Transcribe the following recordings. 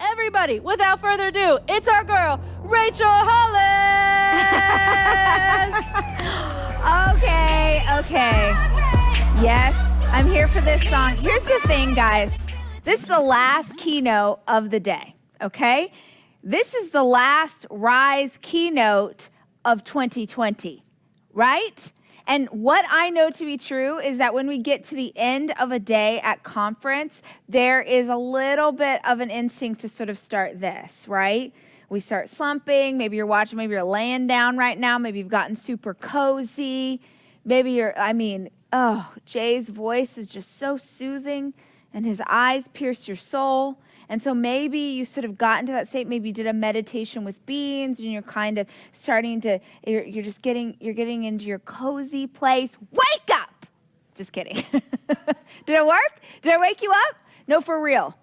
everybody, without further ado, it's our girl, Rachel Hollis! Okay. Yes, I'm here for this song. Here's the thing, guys. This is the last keynote of the day, okay? This is the last Rise keynote of 2020, right? And what I know to be true is that when we get to the end of a day at conference, there is a little bit of an instinct to sort of start this, right? We start slumping. Maybe you're watching, maybe you're laying down right now. Maybe you've gotten super cozy. Maybe Jay's voice is just so soothing and his eyes pierce your soul. And so maybe you sort of got into that state. Maybe you did a meditation with beans and you're kind of starting to, you're getting into your cozy place. Wake up! Just kidding. Did it work? Did I wake you up? No, for real.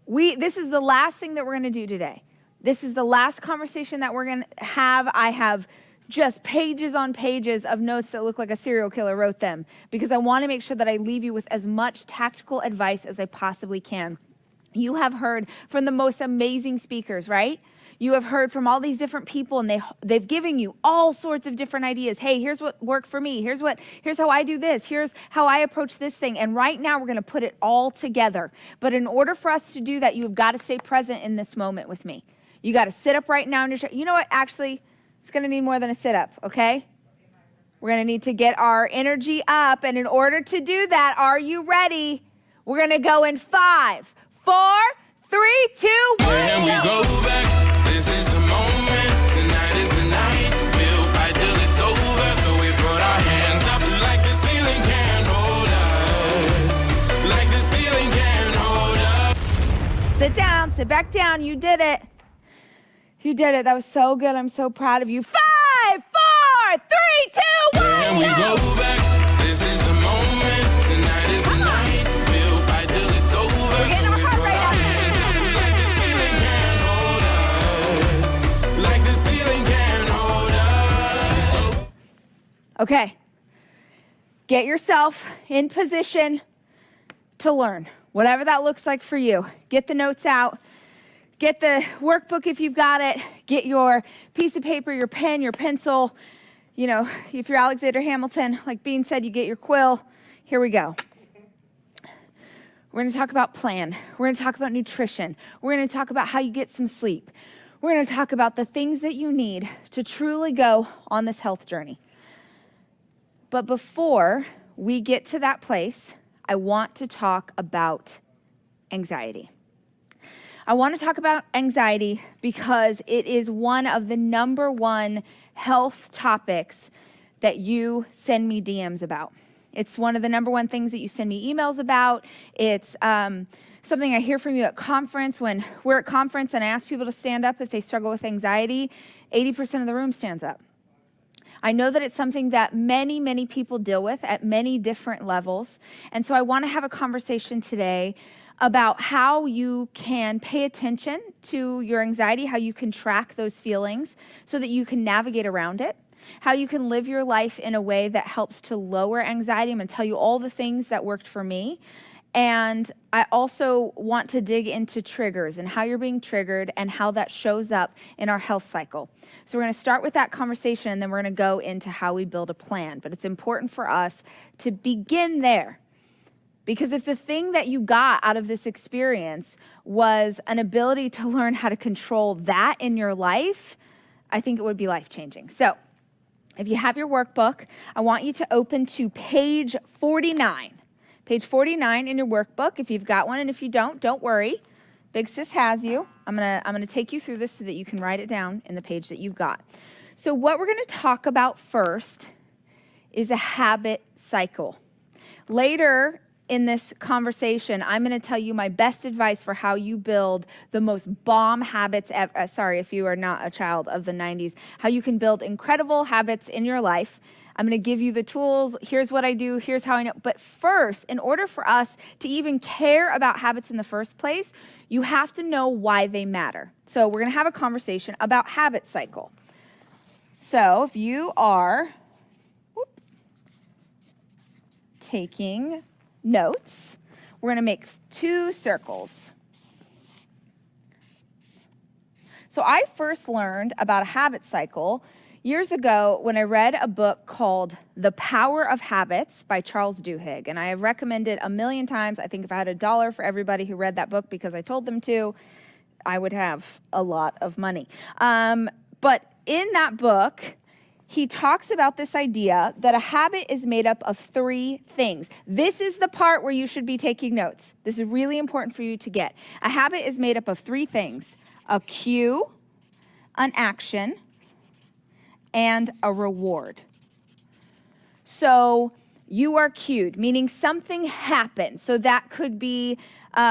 This is the last thing that we're going to do today. This is the last conversation that we're going to have. I have just pages on pages of notes that look like a serial killer wrote them because I want to make sure that I leave you with as much tactical advice as I possibly can. You have heard from the most amazing speakers, right? You have heard from all these different people and they've given you all sorts of different ideas. Hey, here's what worked for me. Here's how I do this. Here's how I approach this thing. And right now we're going to put it all together. But in order for us to do that, you've got to stay present in this moment with me. You got to sit up right now in your chair. You know what? Actually, it's going to need more than a sit up, okay? We're going to need to get our energy up. And in order to do that, are you ready? We're going to go in 5, 4, 3, 2, 1. When we go back, this is the moment. Tonight is the night. We'll fight till it's over. So we put our hands up like the ceiling can't hold us. Like the ceiling can't hold us. Sit down, sit back down. You did it. You did it. That was so good. I'm so proud of you. 5, 4, 3, 2, 1. When we go back, this is the moment. Tonight is the night. We'll fight till it's over. We're getting our heart rate up. Like the ceiling can't hold us. Okay. Get yourself in position to learn, whatever that looks like for you. Get the notes out. Get the workbook if you've got it. Get your piece of paper, your pen, your pencil. You know, if you're Alexander Hamilton, like Bean said, you get your quill. Here we go. We're going to talk about plan. We're going to talk about nutrition. We're going to talk about how you get some sleep. We're going to talk about the things that you need to truly go on this health journey. But before we get to that place, I want to talk about anxiety. I want to talk about anxiety because it is one of the number one health topics that you send me DMs about. It's one of the number one things that you send me emails about. It's something I hear from you at conference. When we're at conference and I ask people to stand up if they struggle with anxiety, 80% of the room stands up. I know that it's something that many, many people deal with at many different levels. And so I want to have a conversation today about how you can pay attention to your anxiety, how you can track those feelings so that you can navigate around it, how you can live your life in a way that helps to lower anxiety. I'm going to tell you all the things that worked for me. And I also want to dig into triggers and how you're being triggered and how that shows up in our health cycle. So we're going to start with that conversation and then we're going to go into how we build a plan. But it's important for us to begin there. Because if the thing that you got out of this experience was an ability to learn how to control that in your life, I think it would be life-changing. So if you have your workbook, I want you to open to page 49. Page 49 in your workbook, if you've got one, and if you don't worry. Big Sis has you. I'm gonna take you through this so that you can write it down in the page that you've got. So what we're gonna talk about first is a habit cycle. Later in this conversation, I'm going to tell you my best advice for how you build the most bomb habits, sorry if you are not a child of the 90s, how you can build incredible habits in your life. I'm going to give you the tools. Here's what I do. Here's how I know. But first, in order for us to even care about habits in the first place, you have to know why they matter. So we're going to have a conversation about habit cycle. So if you are taking notes, we're going to make 2 circles. So I first learned about a habit cycle years ago when I read a book called The Power of Habits by Charles Duhigg. And I have recommended a million times. I think if I had $1 for everybody who read that book because I told them to, I would have a lot of money. But in that book, he talks about this idea that a habit is made up of 3 things. This is the part where you should be taking notes. This is really important for you to get. A habit is made up of 3 things: a cue, an action, and a reward. So you are cued, meaning something happened. So that could be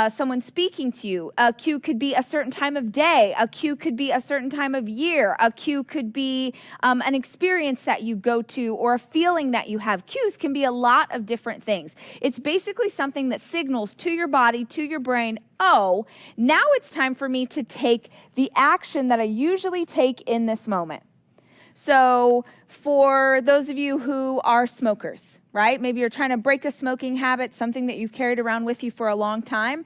someone speaking to you. A cue could be a certain time of day. A cue could be a certain time of year. A cue could be an experience that you go to or a feeling that you have. Cues can be a lot of different things. It's basically something that signals to your body, to your brain, oh, now it's time for me to take the action that I usually take in this moment. So for those of you who are smokers, right? Maybe you're trying to break a smoking habit, something that you've carried around with you for a long time.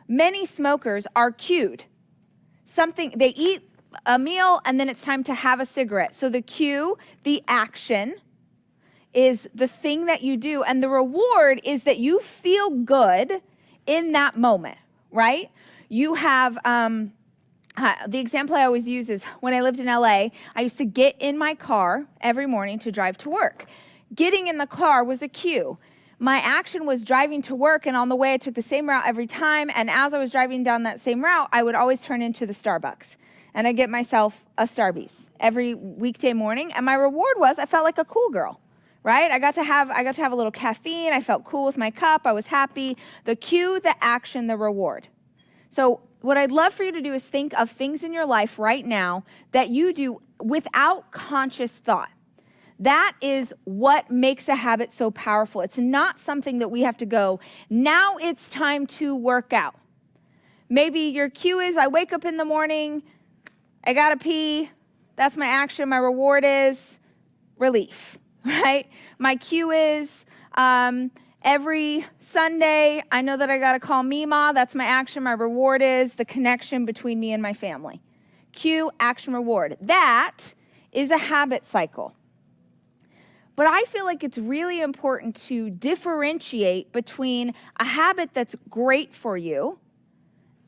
Many smokers are cued. They eat a meal and then it's time to have a cigarette. So the cue, the action, is the thing that you do, and the reward is that you feel good in that moment, right? You have... the example I always use is when I lived in LA, I used to get in my car every morning to drive to work. Getting in the car was a cue. My action was driving to work, and on the way I took the same route every time, and as I was driving down that same route, I would always turn into the Starbucks, and I'd get myself a Starbies every weekday morning, and my reward was I felt like a cool girl, right? I got to have a little caffeine, I felt cool with my cup, I was happy. The cue, the action, the reward. So what I'd love for you to do is think of things in your life right now that you do without conscious thought. That is what makes a habit so powerful. It's not something that we have to go, now it's time to work out. Maybe your cue is I wake up in the morning, I gotta pee, that's my action, my reward is relief, right? My cue is every Sunday, I know that I got to call Mima. That's my action. My reward is the connection between me and my family. Cue, action, reward. That is a habit cycle. But I feel like it's really important to differentiate between a habit that's great for you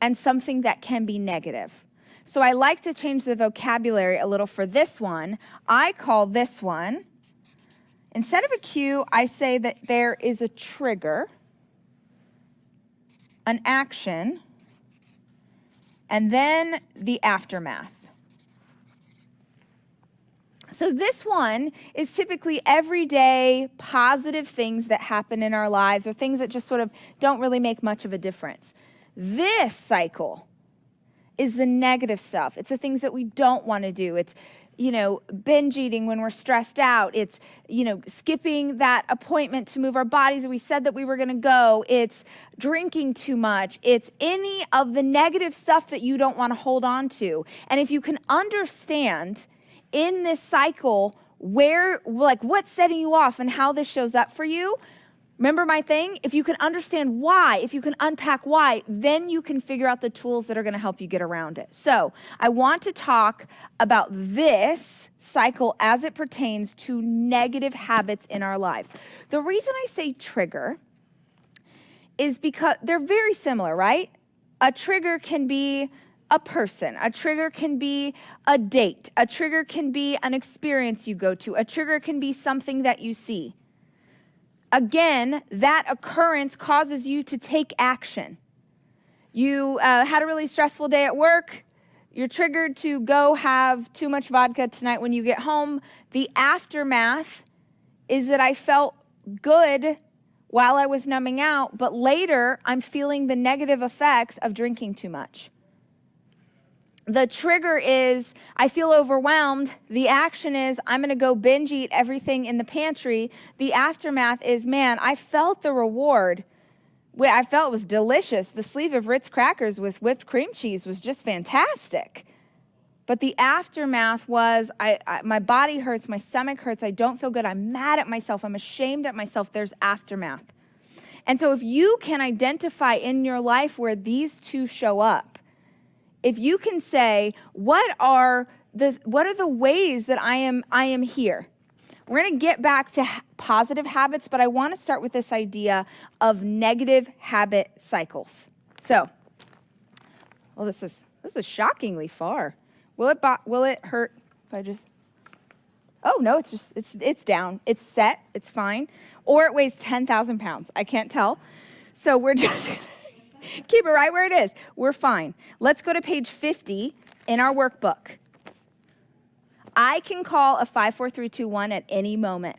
and something that can be negative. So I like to change the vocabulary a little for this one. I call this one, instead of a cue, I say that there is a trigger, an action, and then the aftermath. So this one is typically everyday positive things that happen in our lives or things that just sort of don't really make much of a difference. This cycle is the negative stuff. It's the things that we don't want to do. It's binge eating when we're stressed out. It's, skipping that appointment to move our bodies that we said that we were going to go. It's drinking too much. It's any of the negative stuff that you don't want to hold on to. And if you can understand in this cycle what's setting you off and how this shows up for you, remember my thing? If you can understand why, if you can unpack why, then you can figure out the tools that are going to help you get around it. So I want to talk about this cycle as it pertains to negative habits in our lives. The reason I say trigger is because they're very similar, right? A trigger can be a person. A trigger can be a date. A trigger can be an experience you go to. A trigger can be something that you see. Again, that occurrence causes you to take action. You had a really stressful day at work. You're triggered to go have too much vodka tonight when you get home. The aftermath is that I felt good while I was numbing out, but later I'm feeling the negative effects of drinking too much. The trigger is I feel overwhelmed. The action is I'm going to go binge eat everything in the pantry. The aftermath is, man, I felt the reward. What I felt was delicious. The sleeve of Ritz crackers with whipped cream cheese was just fantastic. But the aftermath was my body hurts, my stomach hurts, I don't feel good, I'm mad at myself, I'm ashamed at myself. There's aftermath. And so if you can identify in your life where these two show up, if you can say, what are the ways that I am here? We're going to get back to positive habits, but I want to start with this idea of negative habit cycles. So, well, this is shockingly far. Will it hurt if I just? Oh no, it's down. It's set. It's fine. Or it weighs 10,000 pounds. I can't tell. So we're just keep it right where it is. We're fine. Let's go to page 50 in our workbook. I can call a 5, 4, 3, 2, 1 at any moment.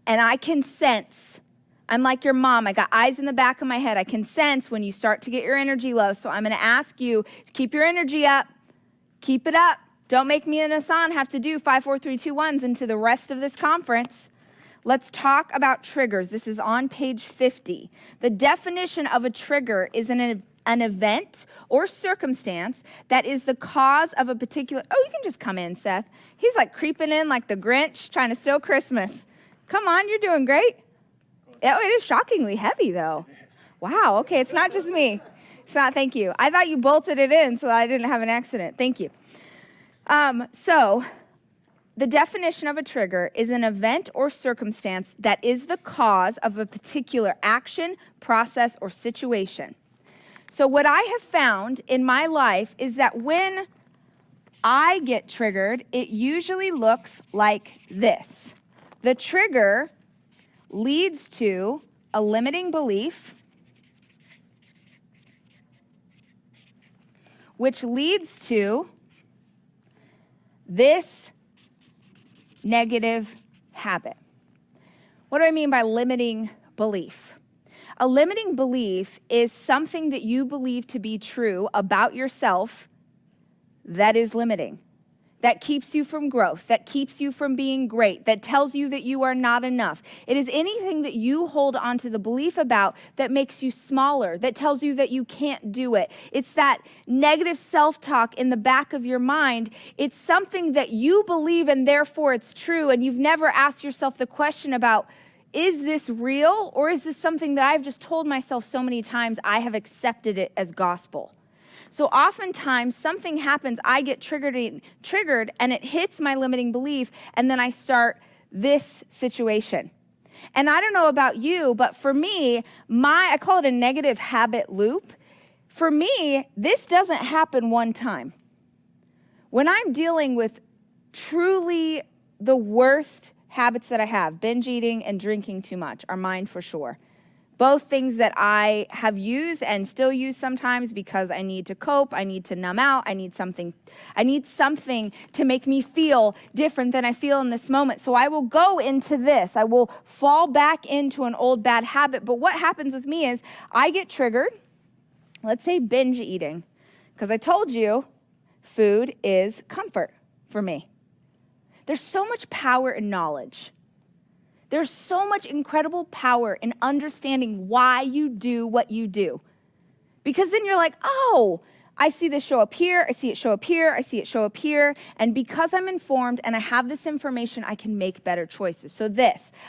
And I can sense, I'm like your mom, I got eyes in the back of my head. I can sense when you start to get your energy low. So I'm going to ask you to keep your energy up. Keep it up. Don't make me and Hassan have to do 5, 4, 3, 2, 1s into the rest of this conference. Let's talk about triggers. This is on page 50. The definition of a trigger is an event or circumstance that is the cause of a particular... Oh, you can just come in, Seth. He's like creeping in like the Grinch, trying to steal Christmas. Come on, you're doing great. Oh, it is shockingly heavy, though. Wow, okay, it's not just me. It's not, thank you. I thought you bolted it in so that I didn't have an accident. Thank you. So the definition of a trigger is an event or circumstance that is the cause of a particular action, process, or situation. So what I have found in my life is that when I get triggered, it usually looks like this. The trigger leads to a limiting belief, which leads to this negative habit. What do I mean by limiting belief? A limiting belief is something that you believe to be true about yourself that is limiting, that keeps you from growth, that keeps you from being great, that tells you that you are not enough. It is anything that you hold onto the belief about that makes you smaller, that tells you that you can't do it. It's that negative self-talk in the back of your mind. It's something that you believe and therefore it's true, and you've never asked yourself the question about, is this real, or is this something that I've just told myself so many times I have accepted it as gospel? So oftentimes something happens, I get triggered and it hits my limiting belief, and then I start this situation. And I don't know about you, but for me, I call it a negative habit loop. For me, this doesn't happen one time. When I'm dealing with truly the worst habits that I have, binge eating and drinking too much are mine for sure. Both things that I have used and still use sometimes because I need to cope, I need to numb out, I need something to make me feel different than I feel in this moment. So I will go into this. I will fall back into an old bad habit. But what happens with me is I get triggered, let's say binge eating, because I told you food is comfort for me. There's so much power in knowledge. There's so much incredible power in understanding why you do what you do. Because then you're like, oh, I see this show up here, I see it show up here, I see it show up here. And because I'm informed and I have this information, I can make better choices. So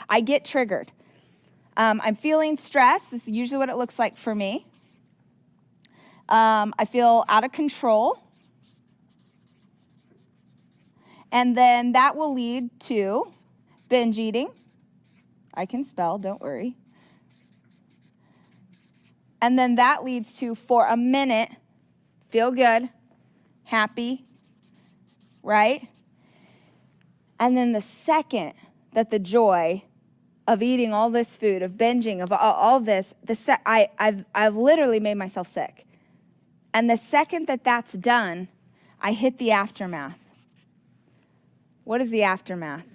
I get triggered. I'm feeling stressed. This is usually what it looks like for me. I feel out of control. And then that will lead to binge eating. I can spell, don't worry. And then that leads to, for a minute, feel good, happy, right? And then the second that the joy of eating all this food, of binging, of all this, I've literally made myself sick. And the second that that's done, I hit the aftermath. What is the aftermath?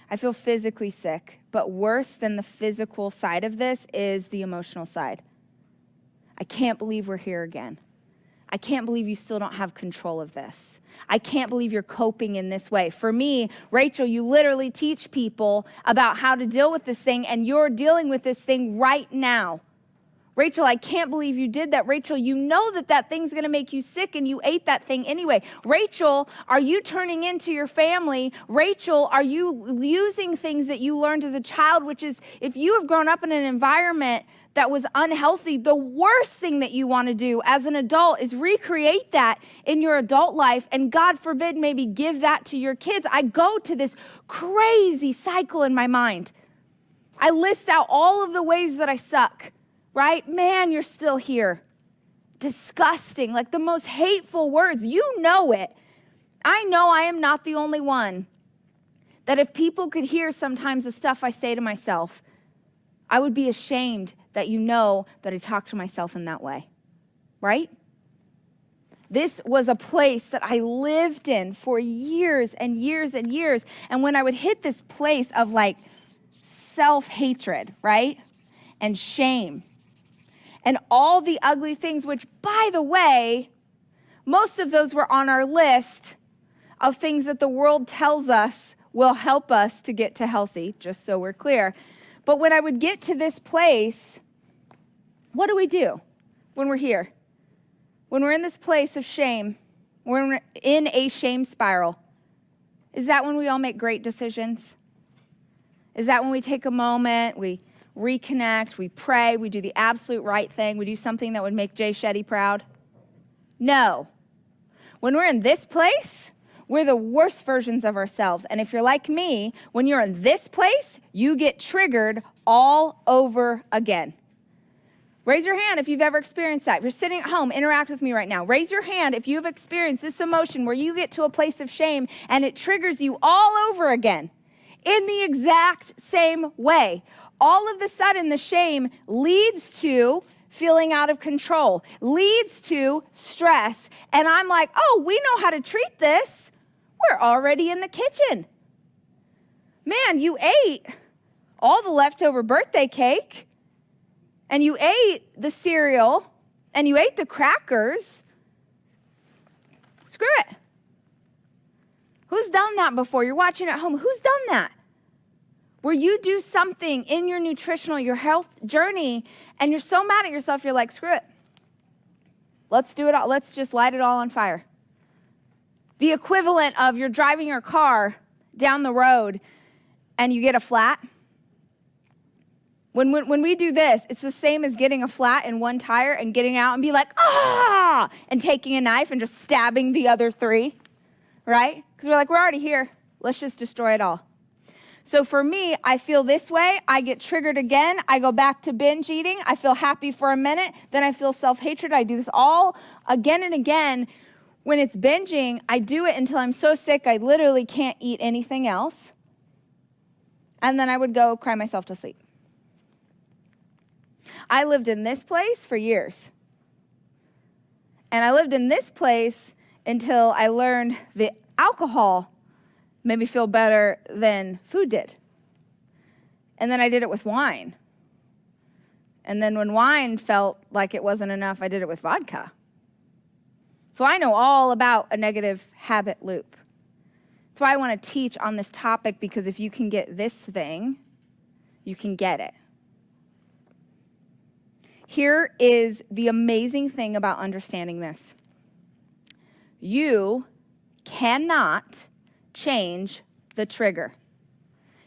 I feel physically sick, but worse than the physical side of this is the emotional side. I can't believe we're here again. I can't believe you still don't have control of this. I can't believe you're coping in this way. For me, Rachel, you literally teach people about how to deal with this thing, and you're dealing with this thing right now. Rachel, I can't believe you did that. Rachel, you know that thing's going to make you sick and you ate that thing anyway. Rachel, are you turning into your family? Rachel, are you using things that you learned as a child, which is if you have grown up in an environment that was unhealthy, the worst thing that you want to do as an adult is recreate that in your adult life, and God forbid, maybe give that to your kids. I go to this crazy cycle in my mind. I list out all of the ways that I suck, right? Man, you're still here. Disgusting, like the most hateful words. You know it. I know I am not the only one. That if people could hear sometimes the stuff I say to myself, I would be ashamed that you know that I talk to myself in that way, right? This was a place that I lived in for years and years and years. And when I would hit this place of like self-hatred, right? And shame and all the ugly things, which by the way, most of those were on our list of things that the world tells us will help us to get to healthy, just so we're clear. But when I would get to this place, what do we do when we're here? When we're in this place of shame, when we're in a shame spiral, is that when we all make great decisions? Is that when we take a moment, we reconnect, we pray, we do the absolute right thing, we do something that would make Jay Shetty proud? No. When we're in this place, we're the worst versions of ourselves. And if you're like me, when you're in this place, you get triggered all over again. Raise your hand if you've ever experienced that. If you're sitting at home, interact with me right now. Raise your hand if you've experienced this emotion where you get to a place of shame and it triggers you all over again in the exact same way. All of a sudden, the shame leads to feeling out of control, leads to stress. And I'm like, oh, we know how to treat this. We're already in the kitchen. Man, you ate all the leftover birthday cake, and you ate the cereal, and you ate the crackers. Screw it. Who's done that before? You're watching at home. Who's done that? Where you do something in your nutritional, your health journey, and you're so mad at yourself, you're like, screw it. Let's do it all. Let's just light it all on fire. The equivalent of you're driving your car down the road and you get a flat. When we do this, it's the same as getting a flat in one tire and getting out and be like, ah, and taking a knife and just stabbing the other three, right? Because we're like, we're already here. Let's just destroy it all. So for me, I feel this way. I get triggered again. I go back to binge eating. I feel happy for a minute. Then I feel self-hatred. I do this all again and again. When it's binging, I do it until I'm so sick I literally can't eat anything else. And then I would go cry myself to sleep. I lived in this place for years. And I lived in this place until I learned that alcohol made me feel better than food did. And then I did it with wine. And then when wine felt like it wasn't enough, I did it with vodka. So I know all about a negative habit loop. That's why I want to teach on this topic, because if you can get this thing, you can get it. Here is the amazing thing about understanding this. You cannot change the trigger.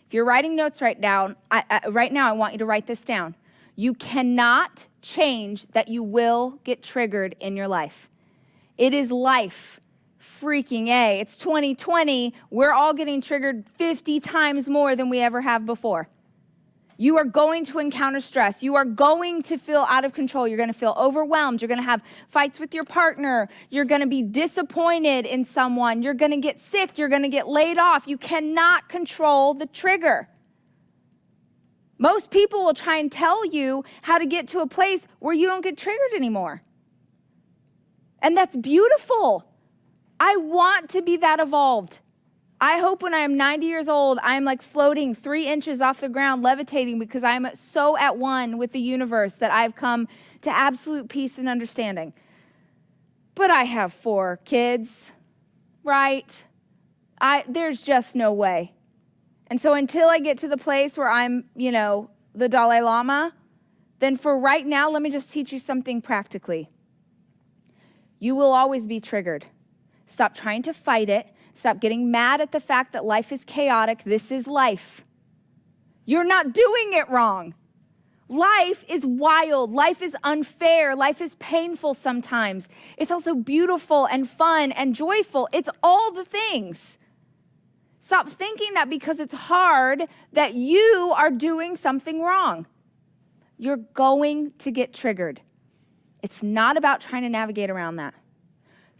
If you're writing notes right now, I want you to write this down. You cannot change that you will get triggered in your life. It is life. Freaking A. It's 2020. We're all getting triggered 50 times more than we ever have before. You are going to encounter stress. You are going to feel out of control. You're going to feel overwhelmed. You're going to have fights with your partner. You're going to be disappointed in someone. You're going to get sick. You're going to get laid off. You cannot control the trigger. Most people will try and tell you how to get to a place where you don't get triggered anymore. And that's beautiful. I want to be that evolved. I hope when I am 90 years old, I'm like floating 3 inches off the ground, levitating, because I'm so at one with the universe that I've come to absolute peace and understanding. But I have 4 kids, right? There's just no way. And so until I get to the place where I'm, the Dalai Lama, then for right now, let me just teach you something practically. You will always be triggered. Stop trying to fight it. Stop getting mad at the fact that life is chaotic. This is life. You're not doing it wrong. Life is wild. Life is unfair. Life is painful sometimes. It's also beautiful and fun and joyful. It's all the things. Stop thinking that because it's hard that you are doing something wrong. You're going to get triggered. It's not about trying to navigate around that.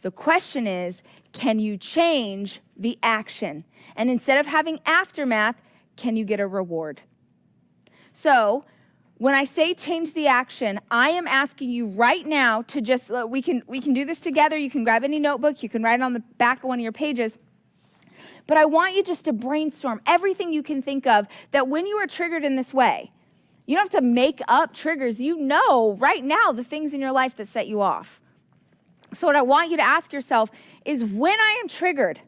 The question is, can you change the action? And instead of having aftermath, can you get a reward? So, when I say change the action, I am asking you right now to just, we can do this together. You can grab any notebook. You can write it on the back of one of your pages. But I want you just to brainstorm everything you can think of that when you are triggered in this way, you don't have to make up triggers. You know right now the things in your life that set you off. So what I want you to ask yourself is, when I am triggered,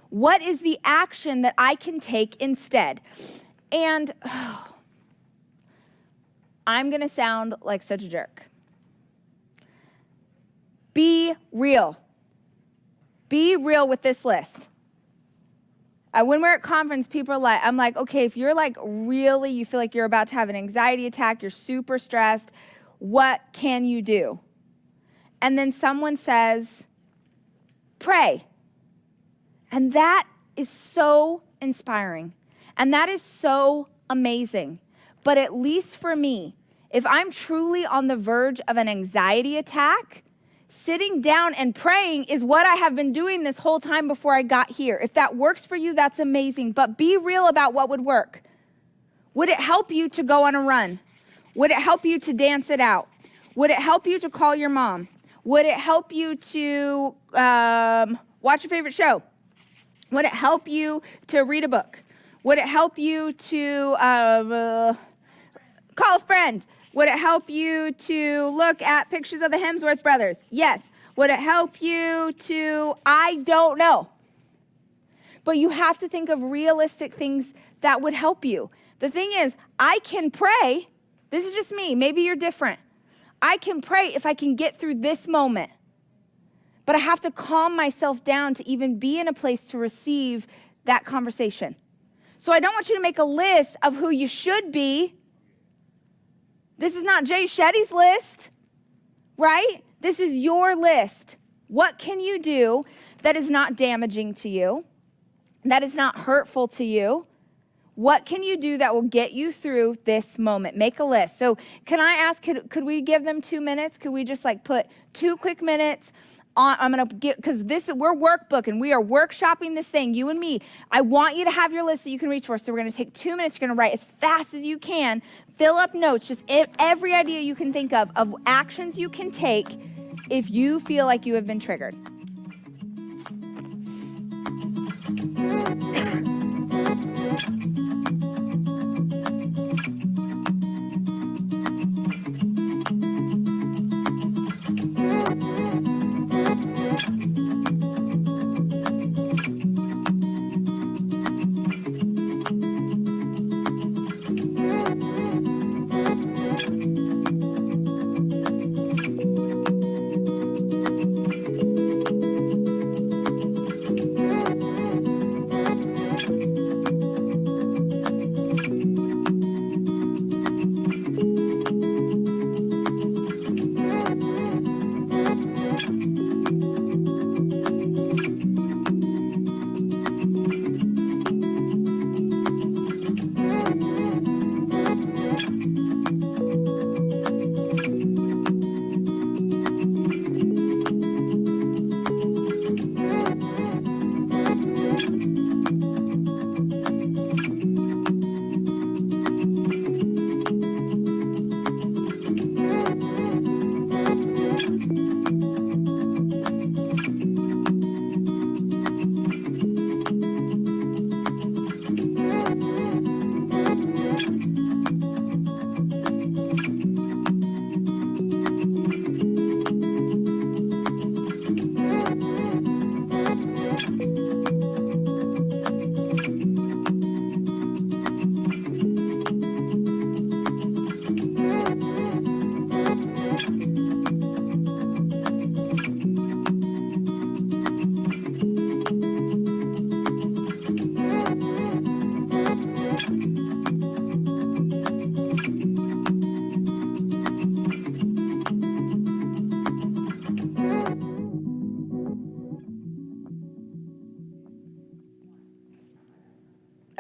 what is the action that I can take instead? And I'm going to sound like such a jerk. Be real. Be real with this list. When we're at conference, people are like, I'm like, okay, if you're like really, you feel like you're about to have an anxiety attack, you're super stressed, what can you do? And then someone says, pray. And that is so inspiring. And that is so amazing. But at least for me, if I'm truly on the verge of an anxiety attack, sitting down and praying is what I have been doing this whole time before I got here. If that works for you, that's amazing. But be real about what would work. Would it help you to go on a run? Would it help you to dance it out? Would it help you to call your mom? Would it help you to watch your favorite show? Would it help you to read a book? Would it help you to call a friend? Would it help you to look at pictures of the Hemsworth brothers? Yes. Would it help you to, I don't know. But you have to think of realistic things that would help you. The thing is, I can pray. This is just me. Maybe you're different. I can pray if I can get through this moment. But I have to calm myself down to even be in a place to receive that conversation. So I don't want you to make a list of who you should be. This is not Jay Shetty's list, right? This is your list. What can you do that is not damaging to you, that is not hurtful to you? What can you do that will get you through this moment? Make a list. So can I ask, could we give them 2 minutes? Could we just like put 2 quick minutes on? I'm going to get, because we're workbooking. We are workshopping this thing, you and me. I want you to have your list that you can reach for. So we're going to take 2 minutes. You're going to write as fast as you can. Fill up notes, just every idea you can think of actions you can take if you feel like you have been triggered.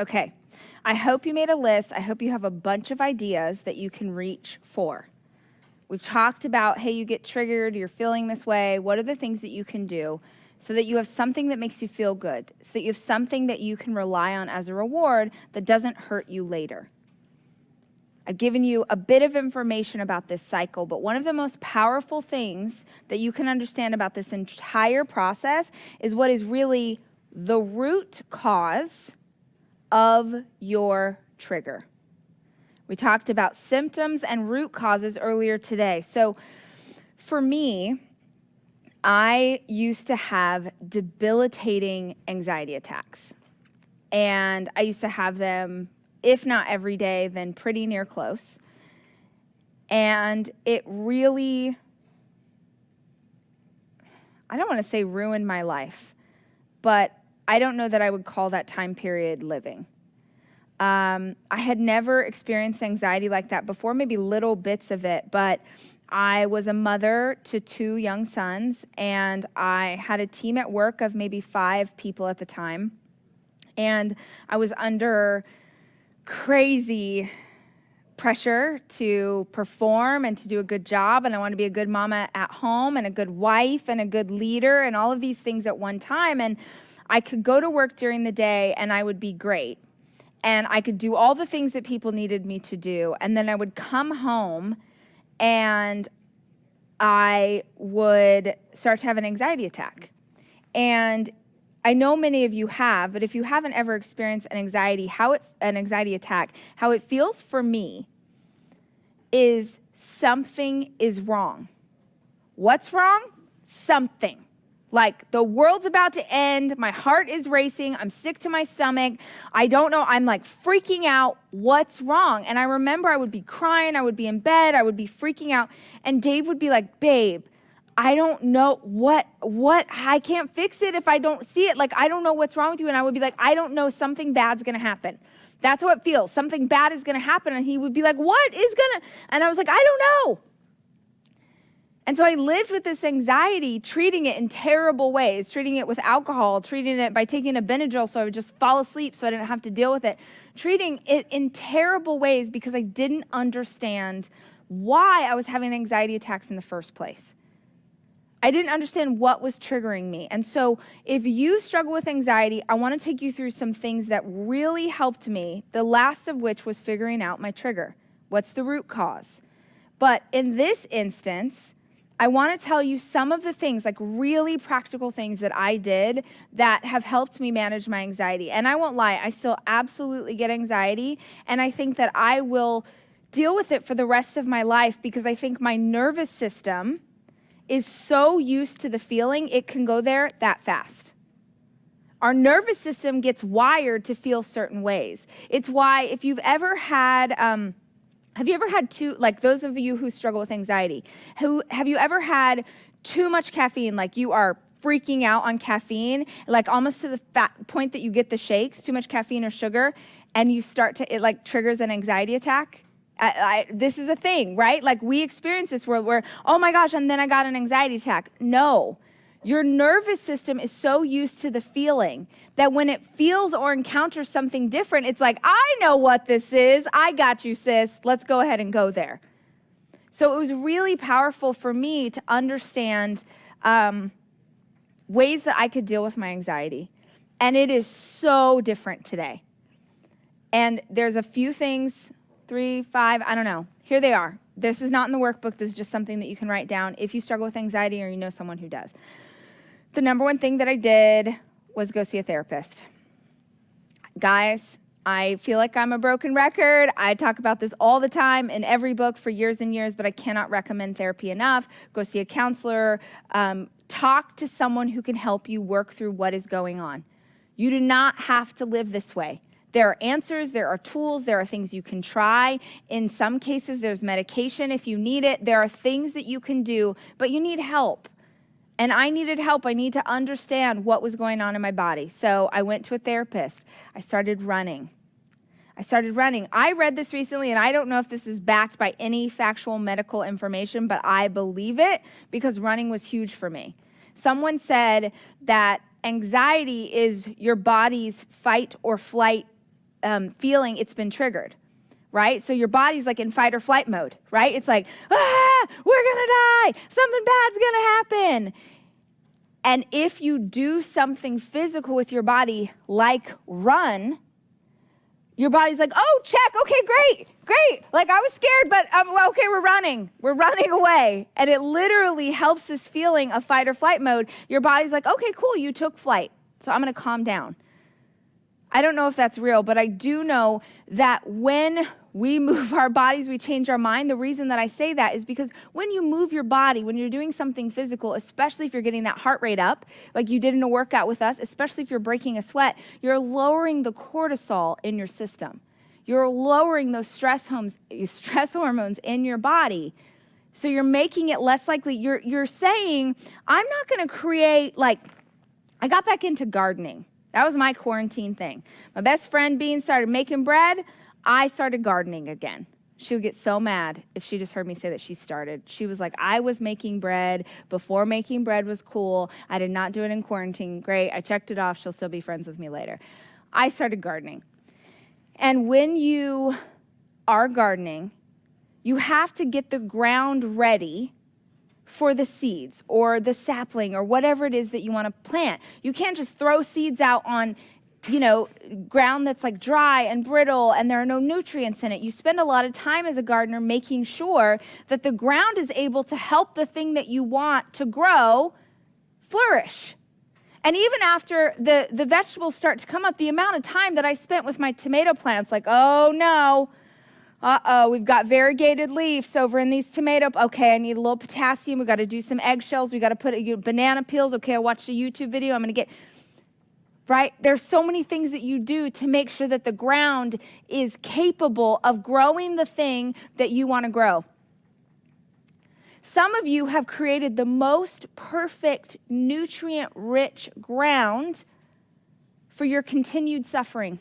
Okay, I hope you made a list. I hope you have a bunch of ideas that you can reach for. We've talked about, hey, you get triggered, you're feeling this way. What are the things that you can do so that you have something that makes you feel good, so that you have something that you can rely on as a reward that doesn't hurt you later? I've given you a bit of information about this cycle, but one of the most powerful things that you can understand about this entire process is what is really the root cause of your trigger. We talked about symptoms and root causes earlier today. So for me, I used to have debilitating anxiety attacks. And I used to have them, if not every day, then pretty near close. And it really, I don't want to say ruined my life, but I don't know that I would call that time period living. I had never experienced anxiety like that before, maybe little bits of it, but I was a mother to 2 young sons, and I had a team at work of maybe 5 people at the time. And I was under crazy pressure to perform and to do a good job, and I wanted to be a good mama at home and a good wife and a good leader and all of these things at one time. And I could go to work during the day and I would be great. And I could do all the things that people needed me to do. And then I would come home and I would start to have an anxiety attack. And I know many of you have, but if you haven't ever experienced an anxiety attack, how it feels for me is something is wrong. What's wrong? Something. Like the world's about to end, my heart is racing, I'm sick to my stomach, I don't know, I'm like freaking out, what's wrong? And I remember I would be crying, I would be in bed, I would be freaking out, and Dave would be like, babe, I don't know what, I can't fix it if I don't see it, like I don't know what's wrong with you, and I would be like, I don't know, something bad's gonna happen. That's how it feels, something bad is gonna happen, and he would be like, what is gonna, and I was like, I don't know. And so I lived with this anxiety, treating it in terrible ways, treating it with alcohol, treating it by taking a Benadryl so I would just fall asleep so I didn't have to deal with it, treating it in terrible ways because I didn't understand why I was having anxiety attacks in the first place. I didn't understand what was triggering me. And so if you struggle with anxiety, I want to take you through some things that really helped me, the last of which was figuring out my trigger. What's the root cause? But in this instance, I want to tell you some of the things, like really practical things that I did that have helped me manage my anxiety. And I won't lie, I still absolutely get anxiety. And I think that I will deal with it for the rest of my life because I think my nervous system is so used to the feeling it can go there that fast. Our nervous system gets wired to feel certain ways. It's why if you've ever had, have you ever had like those of you who struggle with anxiety, have you ever had too much caffeine, like you are freaking out on caffeine, like almost to the point that you get the shakes, too much caffeine or sugar, and you start to, it like triggers an anxiety attack? This is a thing, right? Like we experience this world where, oh my gosh, and then I got an anxiety attack. No. Your nervous system is so used to the feeling that when it feels or encounters something different, it's like, I know what this is. I got you, sis. Let's go ahead and go there. So it was really powerful for me to understand ways that I could deal with my anxiety. And it is so different today. And there's a few things, 3, 5, I don't know. Here they are. This is not in the workbook. This is just something that you can write down if you struggle with anxiety or you know someone who does. The number one thing that I did was go see a therapist. Guys, I feel like I'm a broken record. I talk about this all the time in every book for years and years, but I cannot recommend therapy enough. Go see a counselor. Talk to someone who can help you work through what is going on. You do not have to live this way. There are answers, there are tools, there are things you can try. In some cases, there's medication if you need it. There are things that you can do, but you need help. And I needed help. I need to understand what was going on in my body. So I went to a therapist. I started running. I read this recently, and I don't know if this is backed by any factual medical information, but I believe it because running was huge for me. Someone said that anxiety is your body's fight or flight feeling it's been triggered, right? So your body's like in fight or flight mode, right? It's like, we're gonna die. Something bad's gonna happen. And if you do something physical with your body, like run, your body's like, oh, check, okay, great. Like I was scared, but okay, we're running away. And it literally helps this feeling of fight or flight mode. Your body's like, okay, cool, you took flight, so I'm gonna calm down. I don't know if that's real, but I do know that when we move our bodies, we change our mind. The reason that I say that is because when you move your body, when you're doing something physical, especially if you're getting that heart rate up, like you did in a workout with us, especially if you're breaking a sweat, you're lowering the cortisol in your system. You're lowering those stress hormones in your body. So you're making it less likely. You're saying, I'm not gonna create, like, I got back into gardening. That was my quarantine thing. My best friend Bean started making bread. I started gardening again. She would get so mad if she just heard me say that she started. She was like, I was making bread before making bread was cool. I did not do it in quarantine. Great, I checked it off. She'll still be friends with me later. I started gardening. And when you are gardening, you have to get the ground ready for the seeds or the sapling or whatever it is that you want to plant. You can't just throw seeds out on, ground that's like dry and brittle and there are no nutrients in it. You spend a lot of time as a gardener making sure that the ground is able to help the thing that you want to grow flourish. And even after the vegetables start to come up, the amount of time that I spent with my tomato plants, like, oh no, we've got variegated leaves over in these tomatoes. Okay, I need a little potassium. We got to do some eggshells. We got to put banana peels. Okay, I watched a YouTube video. I'm going to get, right? There's so many things that you do to make sure that the ground is capable of growing the thing that you want to grow. Some of you have created the most perfect, nutrient-rich ground for your continued suffering.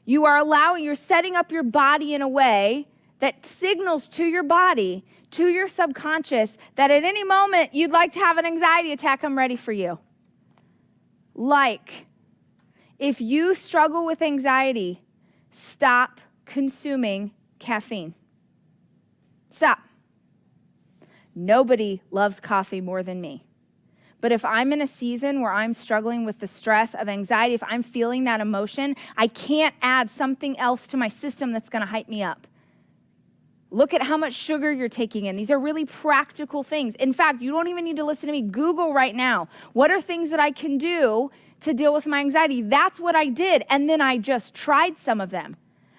You're setting up your body in a way that signals to your body, to your subconscious, that at any moment you'd like to have an anxiety attack, I'm ready for you. Like, if you struggle with anxiety, stop consuming caffeine. Stop. Nobody loves coffee more than me. But if I'm in a season where I'm struggling with the stress of anxiety, if I'm feeling that emotion, I can't add something else to my system that's gonna hype me up. Look at how much sugar you're taking in. These are really practical things. In fact, you don't even need to listen to me. Google right now, what are things that I can do to deal with my anxiety? That's what I did, and then I just tried some of them.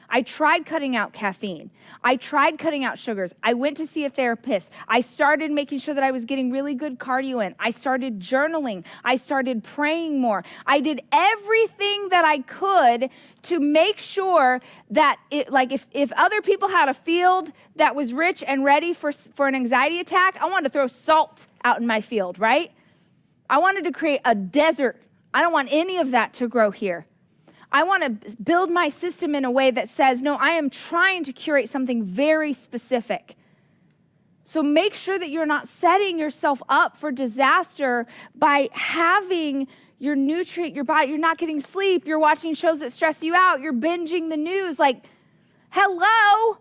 I tried cutting out caffeine. I tried cutting out sugars. I went to see a therapist. I started making sure that I was getting really good cardio in. I started journaling. I started praying more. I did everything that I could to make sure that if other people had a field that was rich and ready for an anxiety attack, I wanted to throw salt out in my field, right? I wanted to create a desert. I don't want any of that to grow here. I want to build my system in a way that says, no, I am trying to curate something very specific. So make sure that you're not setting yourself up for disaster by having your body, you're not getting sleep, you're watching shows that stress you out, you're binging the news. Like, hello?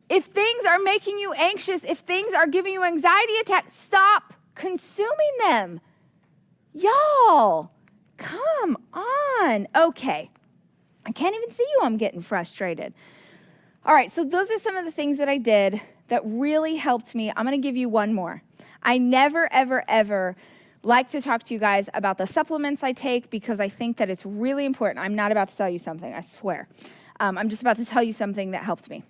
If things are making you anxious, if things are giving you anxiety attacks, stop consuming them. Y'all. Come on. Okay. I can't even see you. I'm getting frustrated. All right, so those are some of the things that I did that really helped me. I'm going to give you one more. I never, ever, ever like to talk to you guys about the supplements I take because I think that it's really important. I'm not about to tell you something, I swear. I'm just about to tell you something that helped me.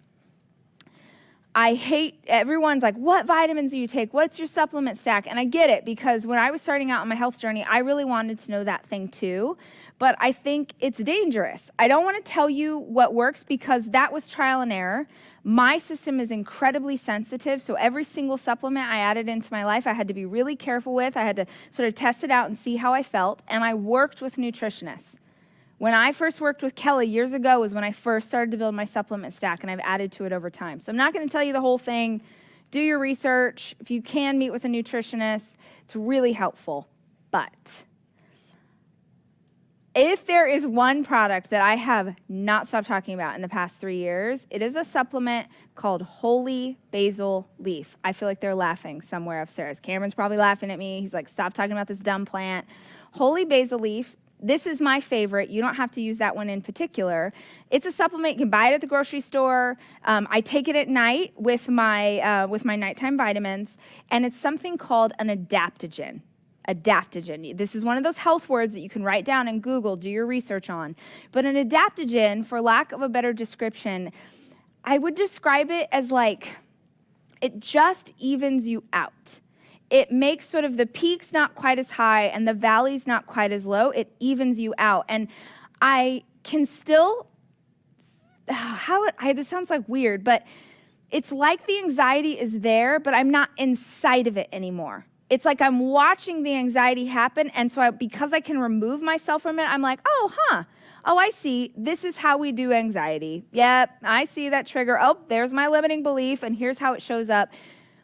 Everyone's like, what vitamins do you take? What's your supplement stack? And I get it, because when I was starting out on my health journey, I really wanted to know that thing too. But I think it's dangerous. I don't want to tell you what works because that was trial and error. My system is incredibly sensitive, so every single supplement I added into my life, I had to be really careful with. I had to sort of test it out and see how I felt, and I worked with nutritionists. When I first worked with Kelly years ago was when I first started to build my supplement stack, and I've added to it over time. So I'm not going to tell you the whole thing. Do your research. If you can meet with a nutritionist, it's really helpful. But I'm If there is one product that I have not stopped talking about in the past 3 years, it is a supplement called Holy Basil Leaf. I feel like they're laughing somewhere upstairs. Cameron's probably laughing at me. He's like, stop talking about this dumb plant. Holy Basil Leaf, this is my favorite. You don't have to use that one in particular. It's a supplement. You can buy it at the grocery store. I take it at night with my nighttime vitamins, and it's something called an adaptogen. Adaptogen. This is one of those health words that you can write down and Google, do your research on. But an adaptogen, for lack of a better description, I would describe it as like, it just evens you out. It makes sort of the peaks not quite as high and the valleys not quite as low. It evens you out. And I can still, this sounds like weird, but it's like the anxiety is there, but I'm not inside of it anymore. It's like I'm watching the anxiety happen, and so because I can remove myself from it, I'm like, oh, I see. This is how we do anxiety. Yep, I see that trigger. Oh, there's my limiting belief, and here's how it shows up.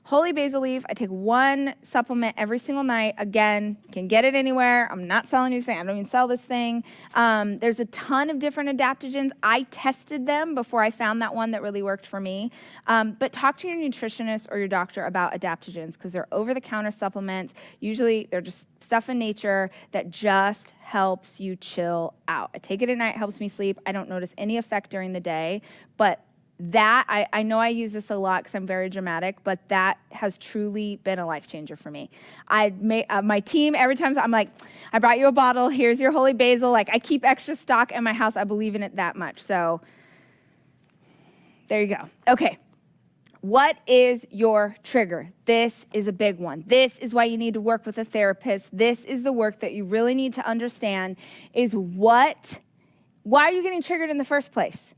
Holy Basil Leaf, I take one supplement every single night. Again, you can get it anywhere. I'm not selling you thing. I don't even sell this thing. There's a ton of different adaptogens. I tested them before I found that one that really worked for me. But talk to your nutritionist or your doctor about adaptogens because they're over-the-counter supplements. Usually they're just stuff in nature that just helps you chill out. I take it at night, helps me sleep. I don't notice any effect during the day, but that, I know I use this a lot because I'm very dramatic, but that has truly been a life changer for me. My team, every time I'm like, I brought you a bottle, here's your Holy Basil. Like, I keep extra stock in my house. I believe in it that much. So there you go. Okay. What is your trigger? This is a big one. This is why you need to work with a therapist. This is the work that you really need to understand is why are you getting triggered in the first place?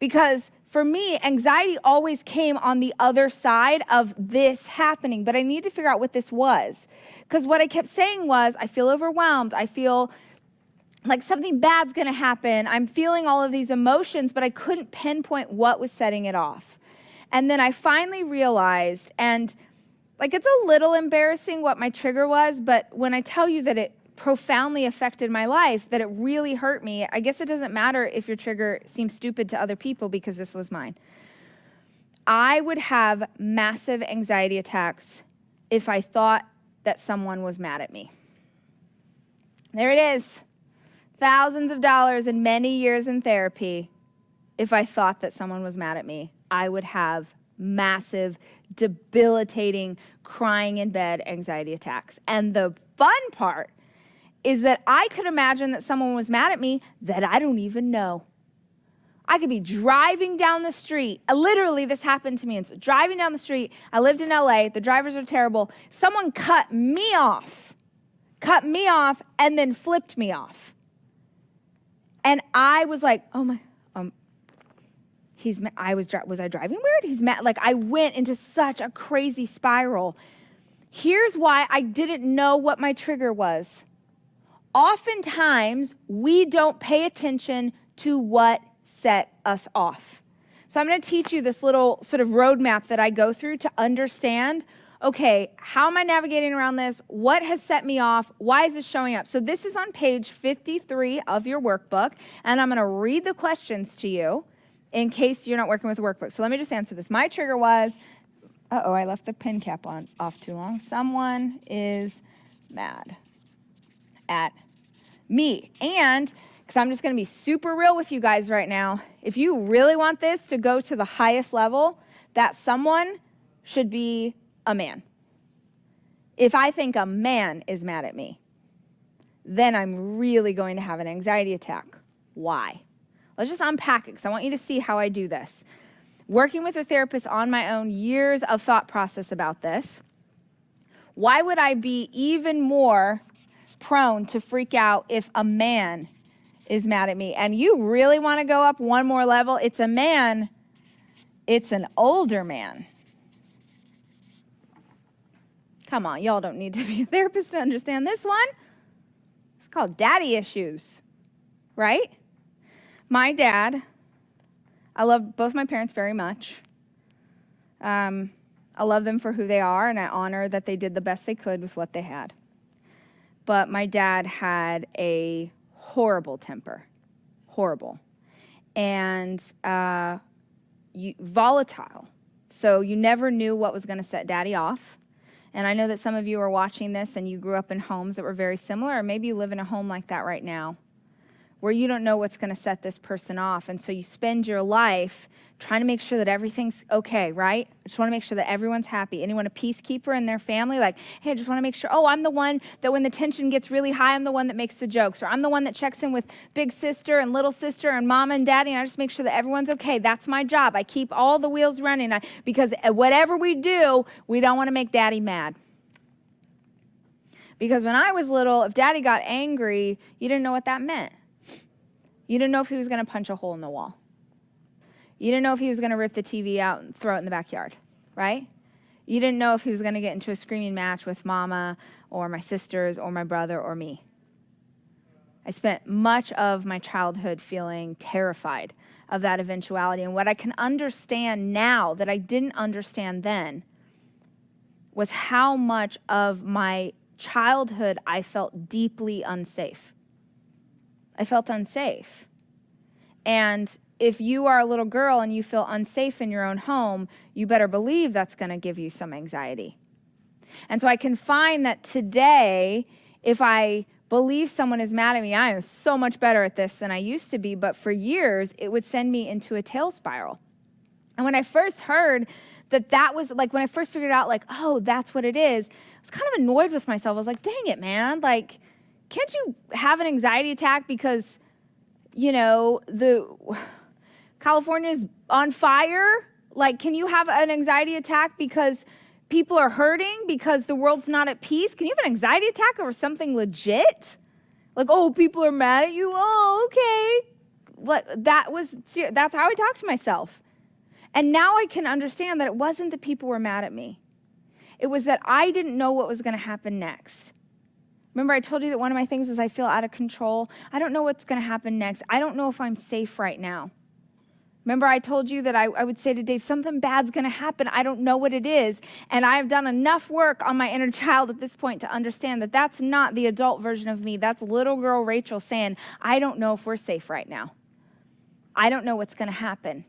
Because for me, anxiety always came on the other side of this happening, but I need to figure out what this was. Because what I kept saying was, I feel overwhelmed. I feel like something bad's gonna happen. I'm feeling all of these emotions, but I couldn't pinpoint what was setting it off. And then I finally realized, and like it's a little embarrassing what my trigger was, but when I tell you that it profoundly affected my life, that it really hurt me, I guess it doesn't matter if your trigger seems stupid to other people because this was mine. I would have massive anxiety attacks if I thought that someone was mad at me. There it is. Thousands of dollars and many years in therapy. If I thought that someone was mad at me, I would have massive, debilitating, crying in bed anxiety attacks. And the fun part is that I could imagine that someone was mad at me that I don't even know. I could be driving down the street. Literally, this happened to me. And so driving down the street, I lived in LA. The drivers are terrible. Someone cut me off, and then flipped me off. And I was like, oh my, was I driving weird? He's mad. Like I went into such a crazy spiral. Here's why I didn't know what my trigger was. Oftentimes, we don't pay attention to what set us off. So I'm going to teach you this little sort of roadmap that I go through to understand, okay, how am I navigating around this? What has set me off? Why is this showing up? So this is on page 53 of your workbook, and I'm going to read the questions to you in case you're not working with a workbook. So let me just answer this. My trigger was, I left the pin cap off too long. Someone is mad at me. And because I'm just going to be super real with you guys right now, if you really want this to go to the highest level, that someone should be a man. If I think a man is mad at me, then I'm really going to have an anxiety attack. Why? Let's just unpack it because I want you to see how I do this. Working with a therapist on my own, years of thought process about this. Why would I be even more prone to freak out if a man is mad at me? And you really want to go up one more level? It's a man. It's an older man. Come on, y'all don't need to be a therapist to understand this one. It's called daddy issues, right? My dad, I love both my parents very much. I love them for who they are, and I honor that they did the best they could with what they had. But my dad had a horrible temper, horrible, and volatile. So you never knew what was going to set daddy off. And I know that some of you are watching this and you grew up in homes that were very similar, or maybe you live in a home like that right now, where you don't know what's going to set this person off. And so you spend your life trying to make sure that everything's okay, right? I just want to make sure that everyone's happy. Anyone a peacekeeper in their family? Like, hey, I just want to make sure, oh, I'm the one that when the tension gets really high, I'm the one that makes the jokes. Or I'm the one that checks in with big sister and little sister and mom and daddy, and I just make sure that everyone's okay. That's my job. I keep all the wheels running because whatever we do, we don't want to make daddy mad. Because when I was little, if daddy got angry, you didn't know what that meant. You didn't know if he was going to punch a hole in the wall. You didn't know if he was going to rip the TV out and throw it in the backyard, right? You didn't know if he was going to get into a screaming match with mama or my sisters or my brother or me. I spent much of my childhood feeling terrified of that eventuality. And what I can understand now that I didn't understand then was how much of my childhood I felt deeply unsafe. I felt unsafe. And if you are a little girl and you feel unsafe in your own home, you better believe that's going to give you some anxiety. And so I can find that today, if I believe someone is mad at me, I am so much better at this than I used to be. But for years, it would send me into a tail spiral. And when I first heard that was, like, when I first figured out, like, oh, that's what it is, I was kind of annoyed with myself. I was like, dang it, man. Like, can't you have an anxiety attack because, California's on fire? Like, can you have an anxiety attack because people are hurting, because the world's not at peace? Can you have an anxiety attack over something legit? Like, oh, people are mad at you? Oh, okay. That's how I talked to myself. And now I can understand that it wasn't that people were mad at me. It was that I didn't know what was going to happen next. Remember I told you that one of my things was I feel out of control? I don't know what's going to happen next. I don't know if I'm safe right now. Remember I told you that I would say to Dave, something bad's going to happen. I don't know what it is. And I've done enough work on my inner child at this point to understand that that's not the adult version of me. That's little girl Rachel saying, I don't know if we're safe right now. I don't know what's going to happen.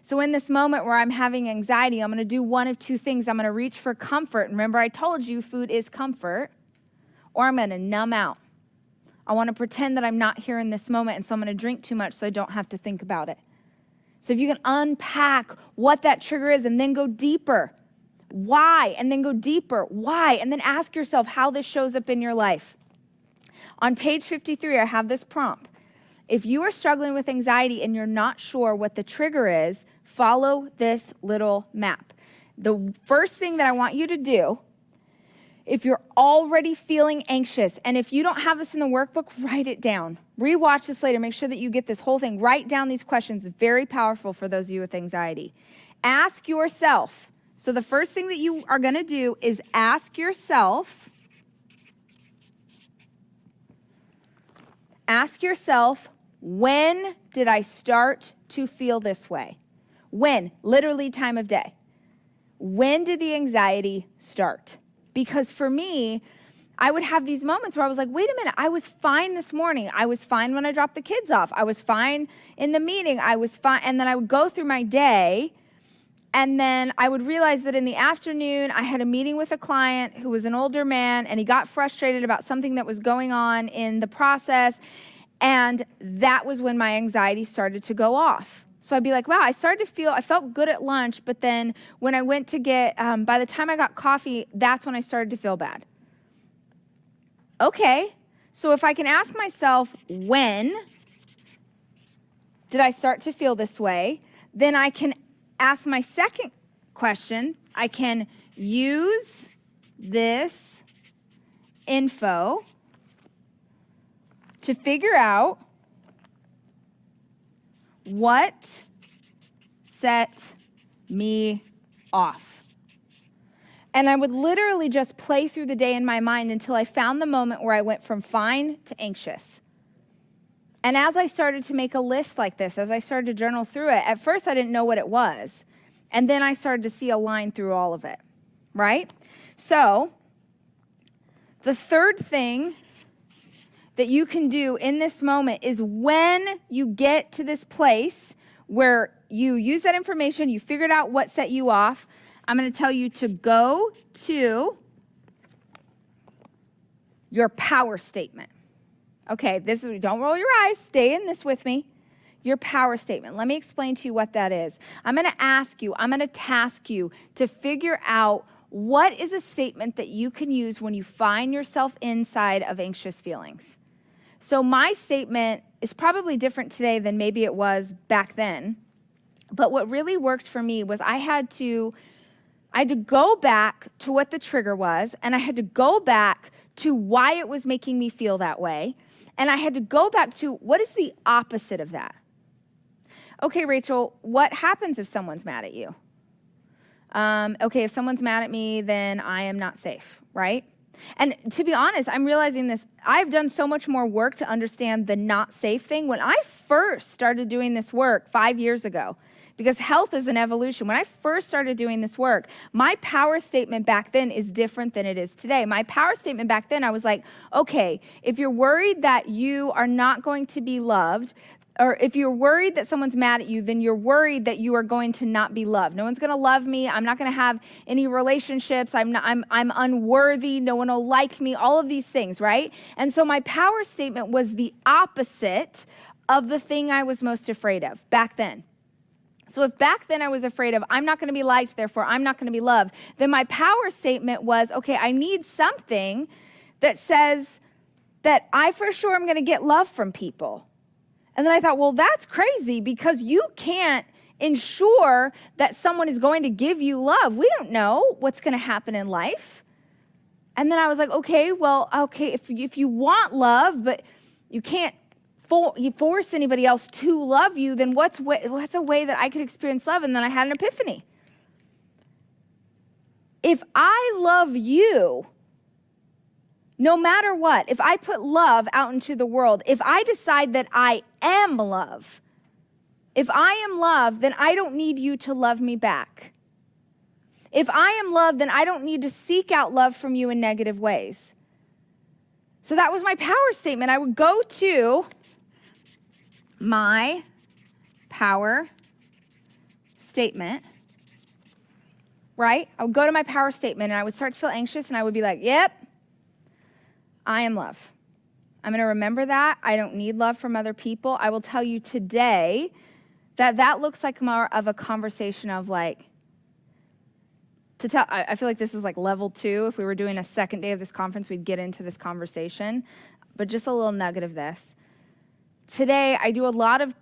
So in this moment where I'm having anxiety, I'm going to do one of two things. I'm going to reach for comfort. Remember I told you food is comfort. Or I'm going to numb out. I want to pretend that I'm not here in this moment, and so I'm going to drink too much so I don't have to think about it. So if you can unpack what that trigger is and then go deeper. Why? And then go deeper. Why? And then ask yourself how this shows up in your life. On page 53, I have this prompt. If you are struggling with anxiety and you're not sure what the trigger is, follow this little map. The first thing that I want you to do, if you're already feeling anxious, and if you don't have this in the workbook, write it down. Rewatch this later. Make sure that you get this whole thing. Write down these questions. Very powerful for those of you with anxiety. Ask yourself. So the first thing that you are going to do is ask yourself, when did I start to feel this way? When? Literally time of day. When did the anxiety start? Because for me, I would have these moments where I was like, wait a minute, I was fine this morning. I was fine when I dropped the kids off. I was fine in the meeting. I was fine. And then I would go through my day, and then I would realize that in the afternoon, I had a meeting with a client who was an older man, and he got frustrated about something that was going on in the process. And that was when my anxiety started to go off. So I'd be like, wow, I felt good at lunch, but then when I went to by the time I got coffee, that's when I started to feel bad. Okay, so if I can ask myself, when did I start to feel this way? Then I can ask my second question. I can use this info to figure out what set me off. And I would literally just play through the day in my mind until I found the moment where I went from fine to anxious. And as I started to make a list like this, as I started to journal through it, at first I didn't know what it was. And then I started to see a line through all of it, right? So the third thing that you can do in this moment is when you get to this place where you use that information, you figured out what set you off, I'm going to tell you to go to your power statement. Okay, don't roll your eyes. Stay in this with me. Your power statement. Let me explain to you what that is. I'm going to task you to figure out what is a statement that you can use when you find yourself inside of anxious feelings. So my statement is probably different today than maybe it was back then. But what really worked for me was I had to go back to what the trigger was, and I had to go back to why it was making me feel that way. And I had to go back to what is the opposite of that? Okay, Rachel, what happens if someone's mad at you? Okay, if someone's mad at me, then I am not safe, right? And to be honest, I'm realizing this. I've done so much more work to understand the not safe thing. When I first started doing this work 5 years ago, because health is an evolution. When I first started doing this work, my power statement back then is different than it is today. My power statement back then, I was like, okay, if you're worried that you are not going to be loved, or if you're worried that someone's mad at you, then you're worried that you are going to not be loved. No one's going to love me. I'm not going to have any relationships. I'm unworthy. No one will like me. All of these things, right? And so my power statement was the opposite of the thing I was most afraid of back then. So if back then I was afraid of, I'm not going to be liked, therefore I'm not going to be loved, then my power statement was, okay, I need something that says that I for sure am going to get love from people. And then I thought, well, that's crazy because you can't ensure that someone is going to give you love. We don't know what's going to happen in life. And then I was like, okay, if you want love, but you can't force anybody else to love you, then what's a way that I could experience love? And then I had an epiphany. If I love you, no matter what, if I put love out into the world, if I decide that I am love, if I am love, then I don't need you to love me back. If I am love, then I don't need to seek out love from you in negative ways. So that was my power statement. I would go to my power statement, right? I would go to my power statement and I would start to feel anxious and I would be like, yep, I am love. I'm going to remember that. I don't need love from other people. I will tell you today that looks like more of a conversation of like, I feel like this is like level 2. If we were doing a second day of this conference, we'd get into this conversation. But just a little nugget of this. Today, I do a lot of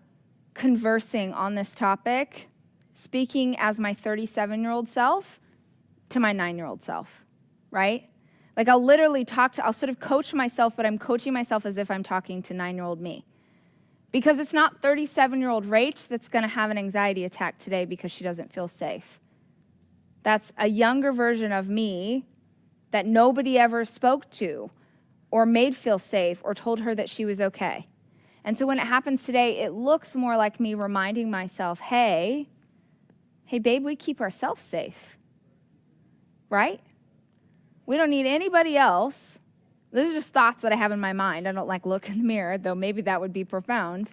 conversing on this topic, speaking as my 37-year-old self to my 9-year-old self, right? Like I'll sort of coach myself, but I'm coaching myself as if I'm talking to 9-year-old me. Because it's not 37-year-old Rach that's gonna have an anxiety attack today because she doesn't feel safe. That's a younger version of me that nobody ever spoke to or made feel safe or told her that she was okay. And so when it happens today, it looks more like me reminding myself, hey, babe, we keep ourselves safe, right? We don't need anybody else. These are just thoughts that I have in my mind. I don't like look in the mirror, though maybe that would be profound.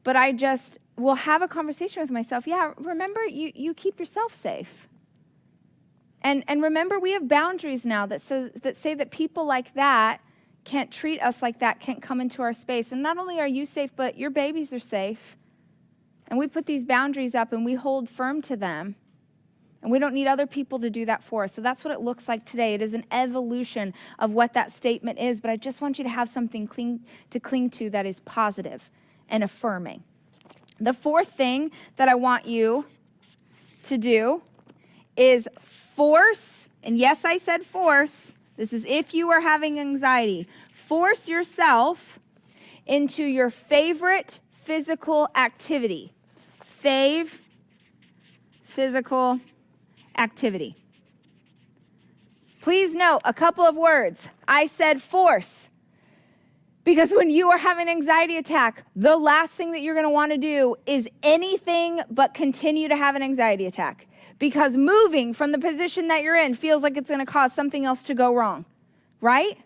But I just will have a conversation with myself. Yeah, remember, you keep yourself safe. And remember, we have boundaries now that say that people like that can't treat us like that, can't come into our space. And not only are you safe, but your babies are safe. And we put these boundaries up and we hold firm to them. And we don't need other people to do that for us. So that's what it looks like today. It is an evolution of what that statement is. But I just want you to have something to cling to that is positive and affirming. The fourth thing that I want you to do is force, and yes, I said force. This is if you are having anxiety. Force yourself into your favorite physical activity. Physical activity. Please note a couple of words. I said force. Because when you are having an anxiety attack, the last thing that you're going to want to do is anything but continue to have an anxiety attack. Because moving from the position that you're in feels like it's going to cause something else to go wrong, right?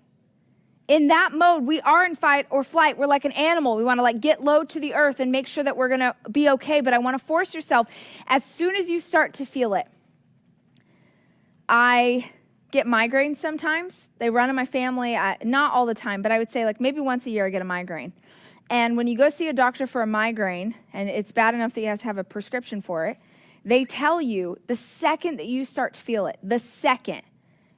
in that mode, we are in fight or flight. We're like an animal. We want to like get low to the earth and make sure that we're going to be okay. But I want to force yourself, as soon as you start to feel it. I get migraines sometimes. They run in my family, not all the time, but I would say like maybe once a year I get a migraine. And when you go see a doctor for a migraine, and it's bad enough that you have to have a prescription for it, they tell you the second that you start to feel it, the second,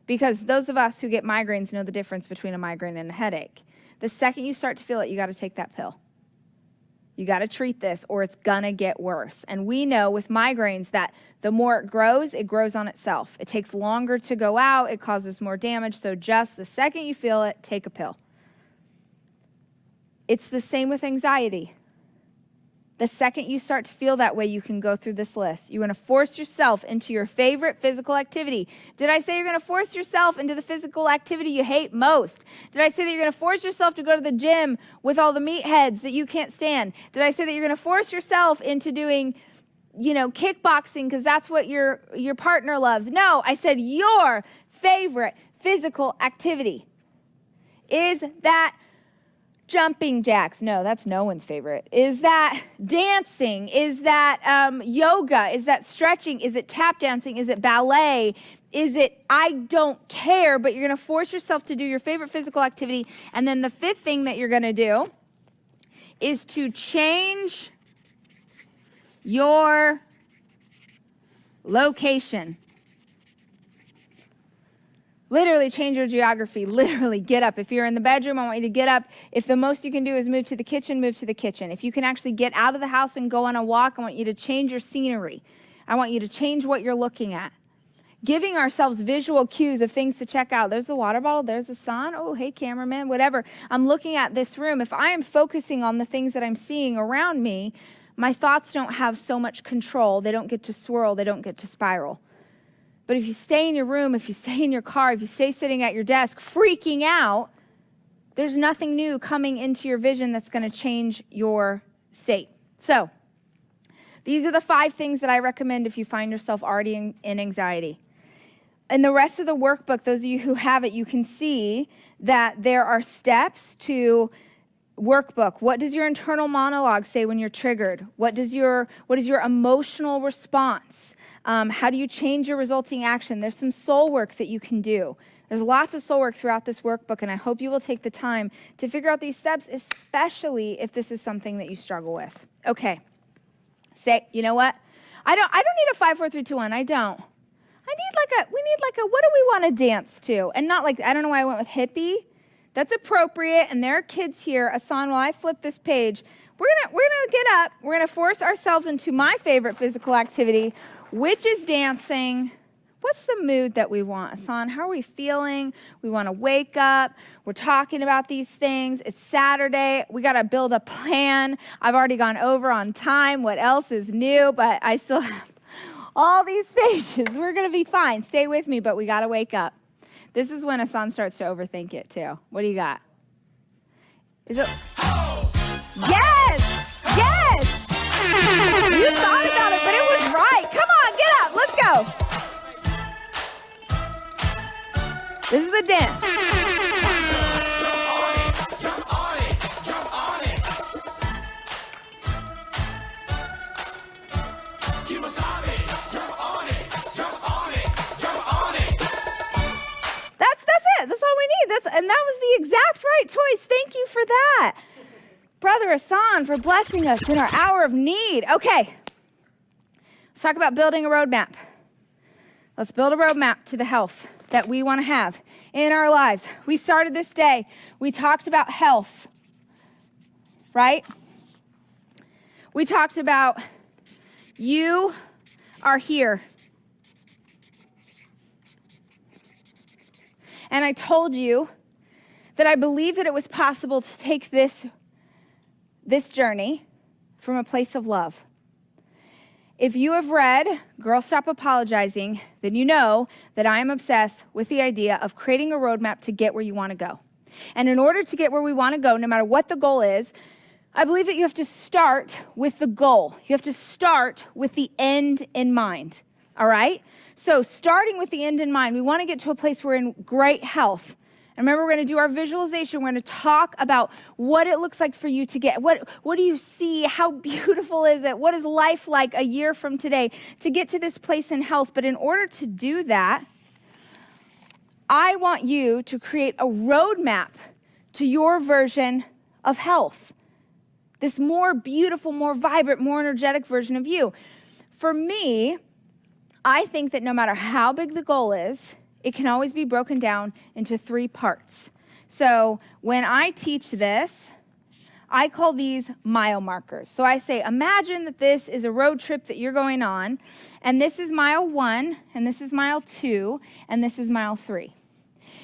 because those of us who get migraines know the difference between a migraine and a headache. The second you start to feel it, you got to take that pill. You got to treat this or it's going to get worse. And we know with migraines that the more it grows on itself. It takes longer to go out. It causes more damage. So just the second you feel it, take a pill. It's the same with anxiety. The second you start to feel that way, you can go through this list. You want to force yourself into your favorite physical activity. Did I say you're going to force yourself into the physical activity you hate most? Did I say that you're going to force yourself to go to the gym with all the meatheads that you can't stand? Did I say that you're going to force yourself into doing, kickboxing because that's what your partner loves? No, I said your favorite physical activity. Is that jumping jacks? No, that's no one's favorite. Is that dancing? Is that yoga? Is that stretching? Is it tap dancing? Is it ballet? Is it, I don't care, but you're going to force yourself to do your favorite physical activity. And then the fifth thing that you're going to do is to change your location. Literally change your geography. Literally get up. If you're in the bedroom, I want you to get up. If the most you can do is move to the kitchen, move to the kitchen. If you can actually get out of the house and go on a walk, I want you to change your scenery. I want you to change what you're looking at. Giving ourselves visual cues of things to check out. There's the water bottle. There's the sun. Oh, hey, cameraman, whatever. I'm looking at this room. If I am focusing on the things that I'm seeing around me, my thoughts don't have so much control. They don't get to swirl. They don't get to spiral. But if you stay in your room, if you stay in your car, if you stay sitting at your desk freaking out, there's nothing new coming into your vision that's going to change your state. So these are the 5 things that I recommend if you find yourself already in anxiety. In the rest of the workbook, those of you who have it, you can see that there are steps to workbook. What does your internal monologue say when you're triggered? What is your emotional response? How do you change your resulting action? There's some soul work that you can do. There's lots of soul work throughout this workbook, and I hope you will take the time to figure out these steps, especially if this is something that you struggle with. Okay. Say, you know what? I don't need a 5, 4, 3, 2, 1. I don't. We need what do we want to dance to? And not like, I don't know why I went with hippie. That's appropriate, and there are kids here. Asan, while I flip this page, we're gonna get up. We're gonna force ourselves into my favorite physical activity, which is dancing. What's the mood that we want, Asan? How are we feeling? We want to wake up. We're talking about these things. It's Saturday. We got to build a plan. I've already gone over on time. What else is new? But I still have all these pages. We're gonna be fine. Stay with me, but we got to wake up. This is when Asan starts to overthink it too. What do you got? Is it? Yes! Yes! You thought about it, but it was right. Come on, get up. Let's go. This is the dance. Jump on it. Keep us on it. Jump on it. That's it. That's all we need. And that was the exact right choice. Thank you for that. Brother Asan, for blessing us in our hour of need. Okay. Let's talk about building a roadmap. Let's build a roadmap to the health that we want to have in our lives. We started this day. We talked about health, right? We talked about you are here. And I told you that I believe that it was possible to take this journey from a place of love. If you have read Girl Stop Apologizing, then you know that I am obsessed with the idea of creating a roadmap to get where you want to go. And in order to get where we want to go, no matter what the goal is, I believe that you have to start with the goal. You have to start with the end in mind, all right? So starting with the end in mind, we want to get to a place where we're in great health. And remember, we're going to do our visualization. We're going to talk about what it looks like for you to get. What do you see? How beautiful is it? What is life like a year from today to get to this place in health? But in order to do that, I want you to create a roadmap to your version of health. This more beautiful, more vibrant, more energetic version of you. For me, I think that no matter how big the goal is, it can always be broken down into 3 parts. So when I teach this, I call these mile markers. So I say, imagine that this is a road trip that you're going on, and this is mile 1, and this is mile 2, and this is mile 3.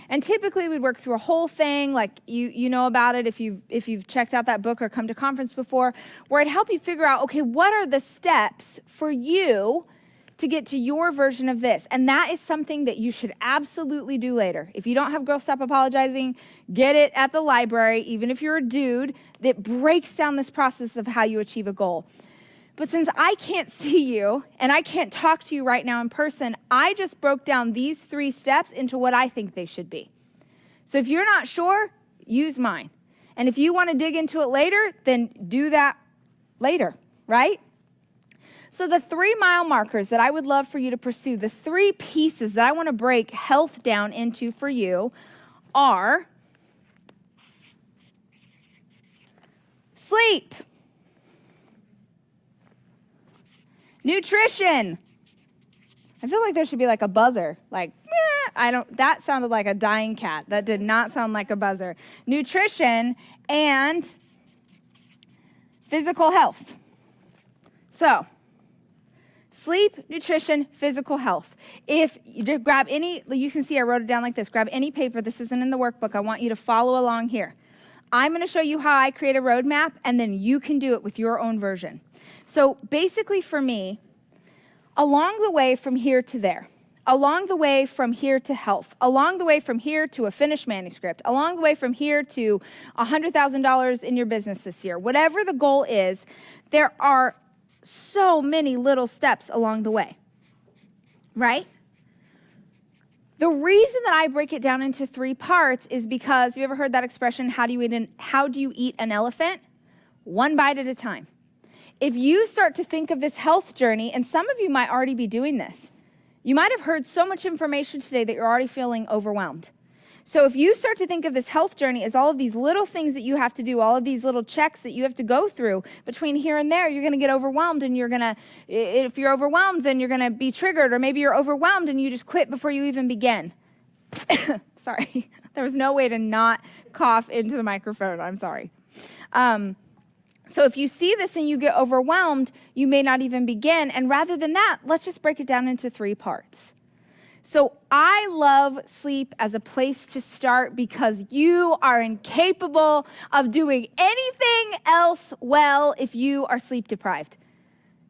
And typically we'd work through a whole thing, like you know about it if you've checked out that book or come to conference before, where it'd help you figure out, okay, what are the steps for you to get to your version of this? And that is something that you should absolutely do later. If you don't have Girl Stop Apologizing, get it at the library, even if you're a dude, that breaks down this process of how you achieve a goal. But since I can't see you and I can't talk to you right now in person, I just broke down these 3 steps into what I think they should be. So if you're not sure, use mine. And if you want to dig into it later, then do that later, right? So the 3 mile markers that I would love for you to pursue, the 3 pieces that I want to break health down into for you are sleep, nutrition. I feel like there should be like a buzzer, like, that sounded like a dying cat. That did not sound like a buzzer. Nutrition and physical health. So, sleep, nutrition, physical health. If you grab any, you can see I wrote it down like this. Grab any paper. This isn't in the workbook. I want you to follow along here. I'm going to show you how I create a roadmap, and then you can do it with your own version. So basically for me, along the way from here to there, along the way from here to health, along the way from here to a finished manuscript, along the way from here to $100,000 in your business this year, whatever the goal is, there are so many little steps along the way, right? The reason that I break it down into 3 parts is because, you ever heard that expression, how do you eat an elephant? 1 bite at a time. If you start to think of this health journey, and some of you might already be doing this, you might have heard so much information today that you're already feeling overwhelmed. So if you start to think of this health journey as all of these little things that you have to do, all of these little checks that you have to go through between here and there, you're going to get overwhelmed, and if you're overwhelmed, then you're going to be triggered, or maybe you're overwhelmed and you just quit before you even begin. Sorry, there was no way to not cough into the microphone. I'm sorry. So if you see this and you get overwhelmed, you may not even begin. And rather than that, let's just break it down into 3 parts. So I love sleep as a place to start because you are incapable of doing anything else well if you are sleep deprived.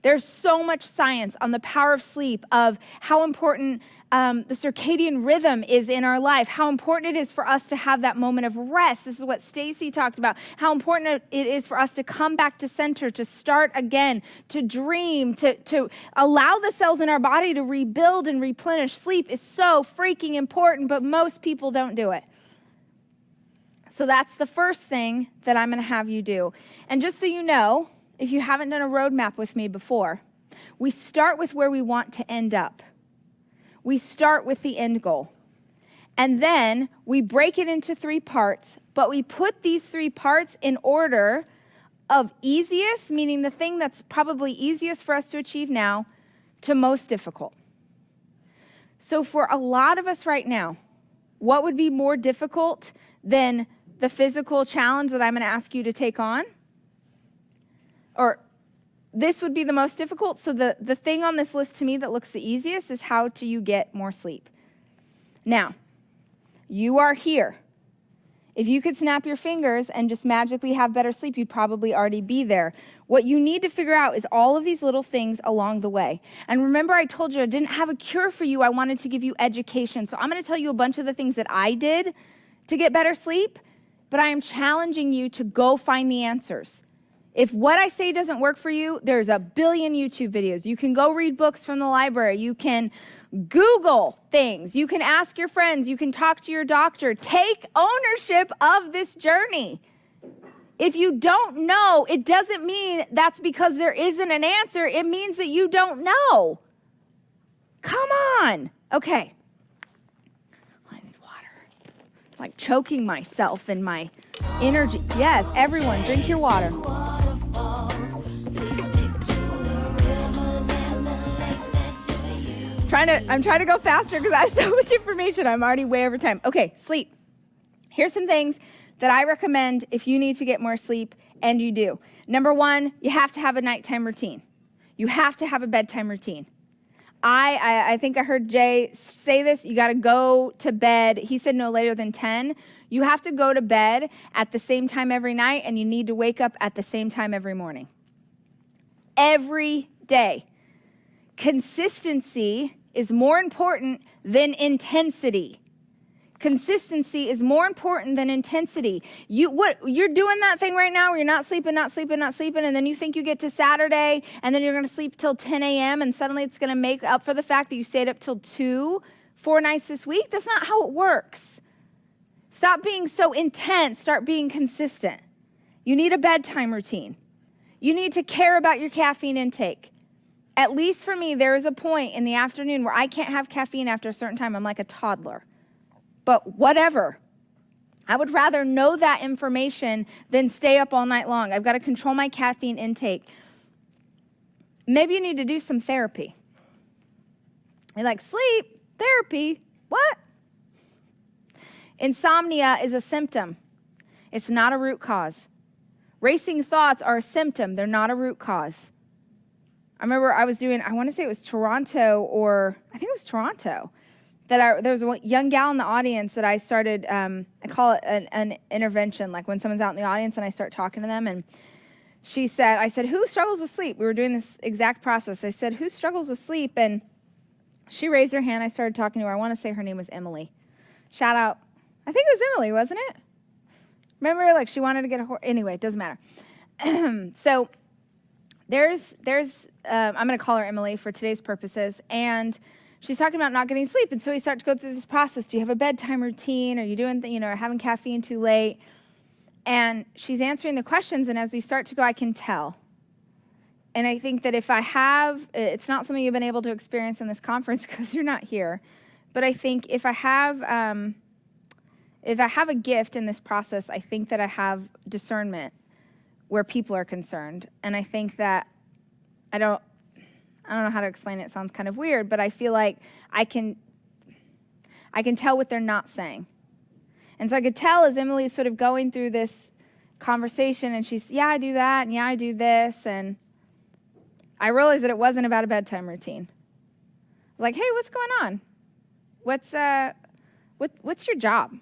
There's so much science on the power of sleep, of how important the circadian rhythm is in our life, how important it is for us to have that moment of rest. This is what Stacy talked about, how important it is for us to come back to center, to start again, to dream, to allow the cells in our body to rebuild and replenish. Sleep is so freaking important, but most people don't do it. So that's the first thing that I'm going to have you do. And just so you know, if you haven't done a roadmap with me before, we start with where we want to end up. We start with the end goal. And then we break it into 3 parts, but we put these 3 parts in order of easiest, meaning the thing that's probably easiest for us to achieve now, to most difficult. So for a lot of us right now, what would be more difficult than the physical challenge that I'm going to ask you to take on? Or this would be the most difficult. So the thing on this list to me that looks the easiest is how do you get more sleep? Now, you are here. If you could snap your fingers and just magically have better sleep, you'd probably already be there. What you need to figure out is all of these little things along the way. And remember, I told you I didn't have a cure for you. I wanted to give you education. So I'm going to tell you a bunch of the things that I did to get better sleep, but I am challenging you to go find the answers. If what I say doesn't work for you, there's a billion YouTube videos. You can go read books from the library. You can Google things. You can ask your friends. You can talk to your doctor. Take ownership of this journey. If you don't know, it doesn't mean that's because there isn't an answer. It means that you don't know. Come on. Okay. I need water. Like choking myself in my energy. Yes, everyone, drink your water. I'm trying to go faster because I have so much information. I'm already way over time. Okay, sleep. Here's some things that I recommend if you need to get more sleep, and you do. Number one, you have to have a nighttime routine. You have to have a bedtime routine. I think I heard Jay say this. You got to go to bed. He said no later than 10. You have to go to bed at the same time every night, and you need to wake up at the same time every morning. Every day. Consistency is more important than intensity. Consistency is more important than intensity. You're doing that thing right now where you're not sleeping, and then you think you get to Saturday, and then you're going to sleep till 10 a.m., and suddenly it's going to make up for the fact that you stayed up till 4 nights this week. That's not how it works. Stop being so intense. Start being consistent. You need a bedtime routine. You need to care about your caffeine intake. At least for me, there is a point in the afternoon where I can't have caffeine after a certain time. I'm like a toddler. But whatever. I would rather know that information than stay up all night long. I've got to control my caffeine intake. Maybe you need to do some therapy. You're like, sleep, therapy, what? Insomnia is a symptom. It's not a root cause. Racing thoughts are a symptom. They're not a root cause. I remember I want to say it was Toronto, that there was a young gal in the audience that I started, I call it an intervention, like when someone's out in the audience and I start talking to them, and I said, who struggles with sleep? We were doing this exact process. I said, who struggles with sleep? And she raised her hand. I started talking to her. I want to say her name was Emily. Shout out. I think it was Emily, wasn't it? Remember, like she wanted to get anyway, it doesn't matter. So there's I'm going to call her Emily for today's purposes, and she's talking about not getting sleep. And so we start to go through this process. Do you have a bedtime routine? Are you doing, having caffeine too late? And she's answering the questions, and as we start to go, I can tell. And I think that it's not something you've been able to experience in this conference because you're not here, but I think if I have a gift in this process, I think that I have discernment where people are concerned. And I think that I don't know how to explain it. It sounds kind of weird, but I feel like I can tell what they're not saying. And so I could tell as Emily is sort of going through this conversation, and she's, yeah, I do that, and yeah, I do this, and I realized that it wasn't about a bedtime routine. Like, hey, what's going on? What's your job?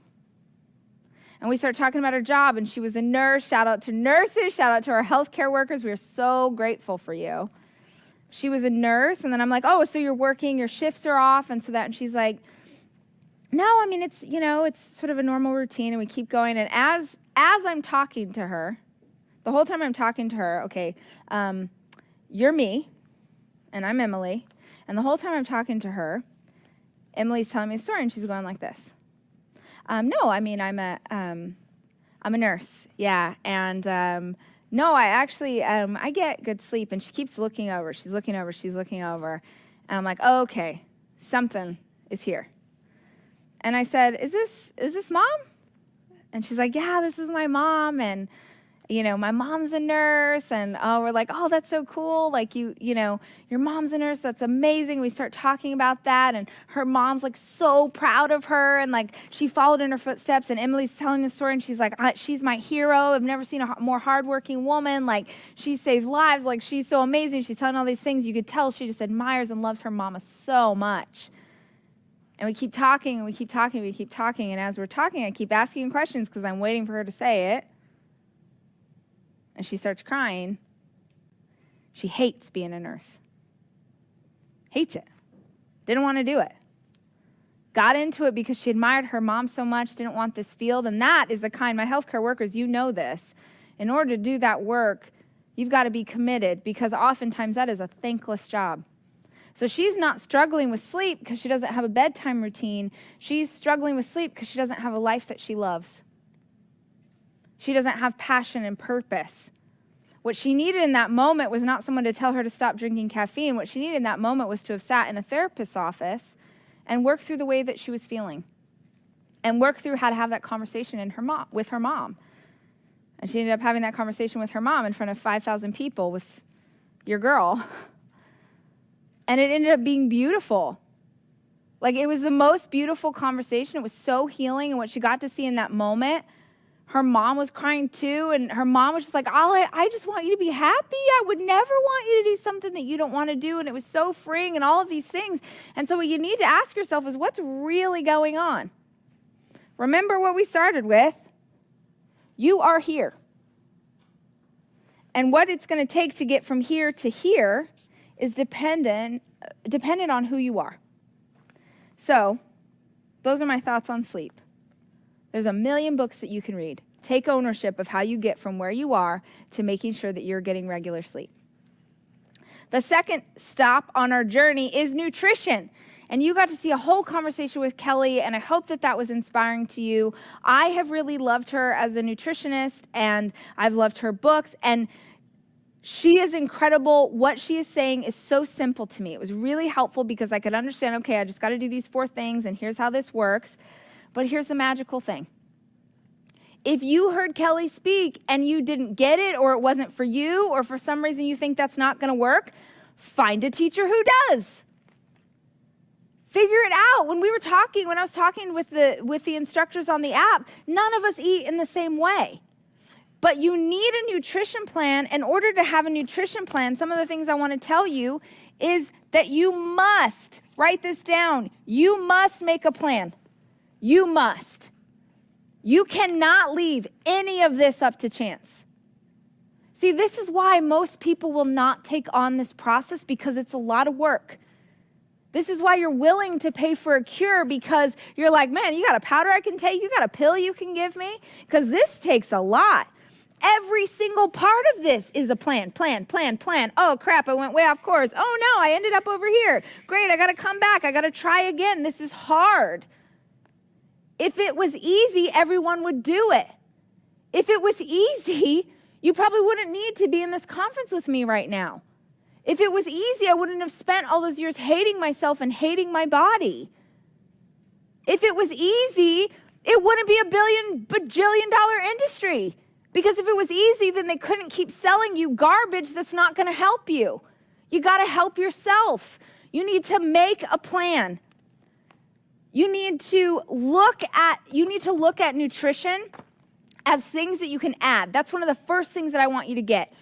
And we start talking about her job, and she was a nurse. Shout out to nurses. Shout out to our healthcare workers. We are so grateful for you. She was a nurse, and then I'm like, oh, so you're working, your shifts are off, and she's like, no, I mean, it's sort of a normal routine, and we keep going. And as I'm talking to her, the whole time I'm talking to her, okay, you're me, and I'm Emily, and the whole time I'm talking to her, Emily's telling me a story, and she's going like this. No, I mean, I'm a nurse, yeah, and no, I actually, I get good sleep, and she keeps looking over. She's looking over, and I'm like, oh, okay, something is here. And I said, is this mom? And she's like, yeah, this is my mom, and my mom's a nurse, and we're like, oh, that's so cool. Like your mom's a nurse. That's amazing. We start talking about that, and her mom's like so proud of her, and like she followed in her footsteps. And Emily's telling the story, and she's like, she's my hero. I've never seen a more hardworking woman. Like she saved lives. Like she's so amazing. She's telling all these things. You could tell she just admires and loves her mama so much. And we keep talking, and we keep talking, and as we're talking, I keep asking questions because I'm waiting for her to say it. And she starts crying. She hates being a nurse. Hates it. Didn't want to do it. Got into it because she admired her mom so much, didn't want this field. And that is the kind, my healthcare workers, you know this. In order to do that work, you've got to be committed because oftentimes that is a thankless job. So she's not struggling with sleep because she doesn't have a bedtime routine. She's struggling with sleep because she doesn't have a life that she loves. She doesn't have passion and purpose. What she needed in that moment was not someone to tell her to stop drinking caffeine. What she needed in that moment was to have sat in a therapist's office and worked through the way that she was feeling and worked through how to have that conversation with her mom. And she ended up having that conversation with her mom in front of 5,000 people with your girl. And it ended up being beautiful. Like, it was the most beautiful conversation. It was so healing. And what she got to see in that moment, her mom was crying too. And her mom was just like, I just want you to be happy. I would never want you to do something that you don't want to do. And it was so freeing and all of these things. And so what you need to ask yourself is, what's really going on? Remember what we started with. You are here. And what it's going to take to get from here to here is dependent on who you are. So, those are my thoughts on sleep. There's a million books that you can read. Take ownership of how you get from where you are to making sure that you're getting regular sleep. The second stop on our journey is nutrition. And you got to see a whole conversation with Kelly, and I hope that that was inspiring to you. I have really loved her as a nutritionist, and I've loved her books, and she is incredible. What she is saying is so simple to me. It was really helpful because I could understand, okay, I just got to do these 4 things, and here's how this works. But here's the magical thing. If you heard Kelly speak and you didn't get it, or it wasn't for you, or for some reason you think that's not going to work, find a teacher who does. Figure it out. When I was talking with the instructors on the app, none of us eat in the same way. But you need a nutrition plan. In order to have a nutrition plan, some of the things I want to tell you is that you must write this down. You must make a plan. You must. You cannot leave any of this up to chance. See, this is why most people will not take on this process, because it's a lot of work. This is why you're willing to pay for a cure, because you're like, man, you got a powder I can take? You got a pill you can give me? Because this takes a lot. Every single part of this is a plan. Oh, crap, I went way off course. Oh, no, I ended up over here. Great, I got to come back. I got to try again. This is hard. If it was easy, everyone would do it. If it was easy, you probably wouldn't need to be in this conference with me right now. If it was easy, I wouldn't have spent all those years hating myself and hating my body. If it was easy, it wouldn't be a bajillion-dollar industry. Because if it was easy, then they couldn't keep selling you garbage that's not going to help you. You got to help yourself. You need to make a plan. You need to look at nutrition as things that you can add. That's one of the first things that I want you to get.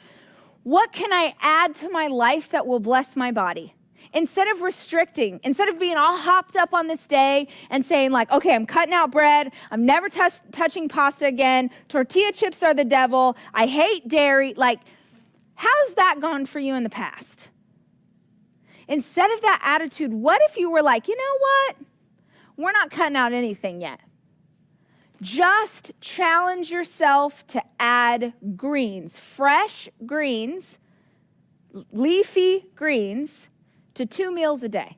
What can I add to my life that will bless my body? Instead of restricting, instead of being all hopped up on this day and saying like, okay, I'm cutting out bread, I'm never touching pasta again, tortilla chips are the devil, I hate dairy, like, how's that gone for you in the past? Instead of that attitude, what if you were like, you know what? We're not cutting out anything yet. Just challenge yourself to add greens, fresh greens, leafy greens, to 2 meals a day.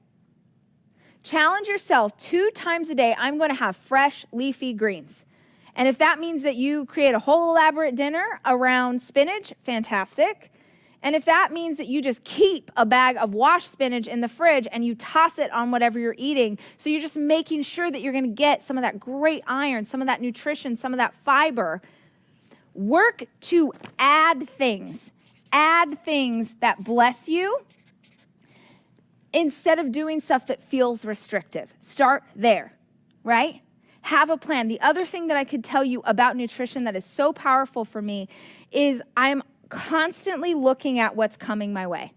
Challenge yourself 2 times a day. I'm going to have fresh leafy greens. And if that means that you create a whole elaborate dinner around spinach, fantastic. And if that means that you just keep a bag of washed spinach in the fridge and you toss it on whatever you're eating, so you're just making sure that you're going to get some of that great iron, some of that nutrition, some of that fiber. Work to add things that bless you, instead of doing stuff that feels restrictive. Start there, right? Have a plan. The other thing that I could tell you about nutrition that is so powerful for me is I'm constantly looking at what's coming my way.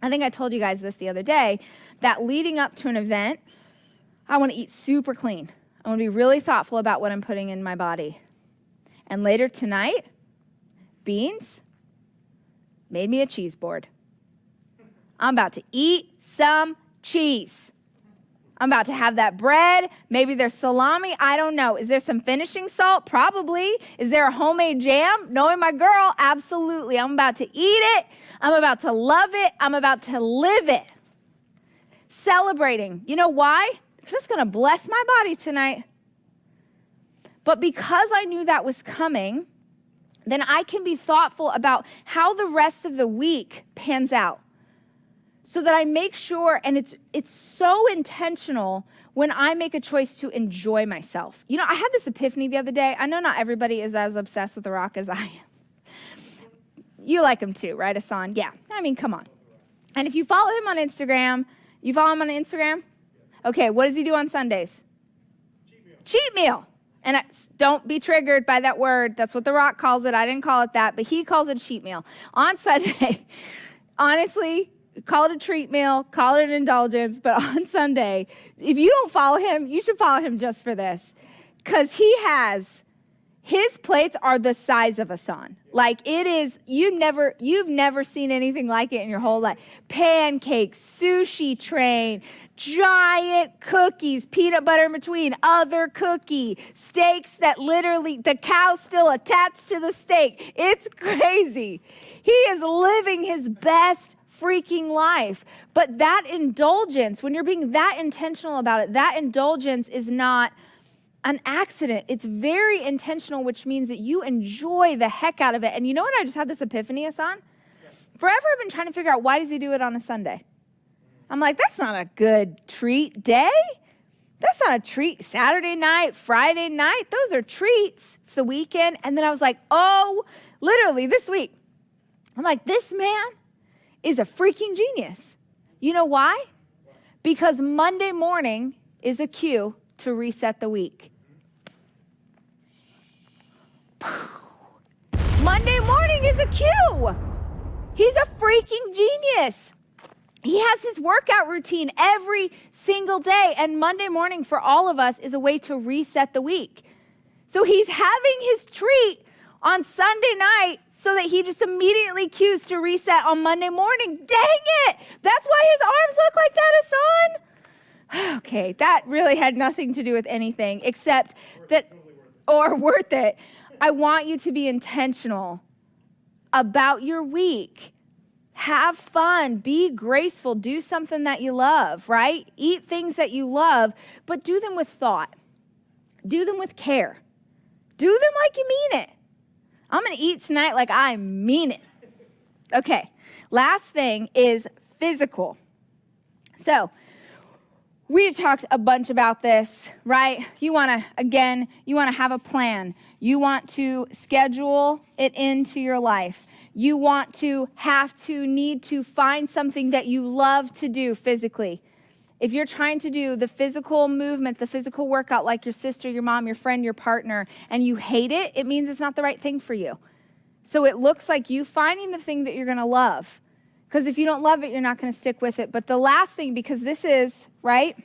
I think I told you guys this the other day, that leading up to an event, I want to eat super clean. I want to be really thoughtful about what I'm putting in my body. And later tonight, beans made me a cheese board. I'm about to eat some cheese. I'm about to have that bread. Maybe there's salami. I don't know. Is there some finishing salt? Probably. Is there a homemade jam? Knowing my girl, absolutely. I'm about to eat it. I'm about to love it. I'm about to live it. celebrating. You know why? Because it's going to bless my body tonight. But because I knew that was coming, then I can be thoughtful about how the rest of the week pans out. So that I make sure, and it's so intentional when I make a choice to enjoy myself. You know, I had this epiphany the other day. I know not everybody is as obsessed with The Rock as I am. You like him too, right, Hassan? Yeah, I mean, come on. And if you follow him on Instagram, you follow him on Instagram? Okay, what does he do on Sundays? Cheat meal. Cheat meal. And don't be triggered by that word. That's what The Rock calls it. I didn't call it that, but he calls it a cheat meal. On Sunday, honestly, call it a treat meal, call it an indulgence, but on Sunday, if you don't follow him, you should follow him just for this. Because his plates are the size of a son. Like it is, you've never seen anything like it in your whole life. Pancakes, sushi train, giant cookies, peanut butter in between, other cookie, steaks that literally, the cow's still attached to the steak. It's crazy. He is living his best freaking life. But that indulgence, when you're being that intentional about it, that indulgence is not an accident. It's very intentional, which means that you enjoy the heck out of it. And you know what? I just had this epiphany, Hassan. Forever I've been trying to figure out, why does he do it on a Sunday? I'm like, that's not a good treat day. That's not a treat. Saturday night, Friday night, those are treats. It's the weekend. And then I was like, oh, literally this week. I'm like, this man is a freaking genius. You know why? Because Monday morning is a cue to reset the week. Monday morning is a cue. He's a freaking genius. He has his workout routine every single day, and Monday morning for all of us is a way to reset the week. So he's having his treat on Sunday night so that he just immediately cues to reset on Monday morning. Dang it! That's why his arms look like that, Hassan. Okay, that really had nothing to do with anything except that, or worth it. I want you to be intentional about your week. Have fun, be graceful, do something that you love, right? Eat things that you love, but do them with thought. Do them with care. Do them like you mean it. I'm gonna eat tonight like I mean it. Okay, last thing is physical. So, we've talked a bunch about this, right? You wanna have a plan. You want to schedule it into your life. You want to need to find something that you love to do physically. If you're trying to do the physical movement, the physical workout like your sister, your mom, your friend, your partner, and you hate it, it means it's not the right thing for you. So it looks like you finding the thing that you're gonna love. Because if you don't love it, you're not gonna stick with it. But the last thing, because this is, right,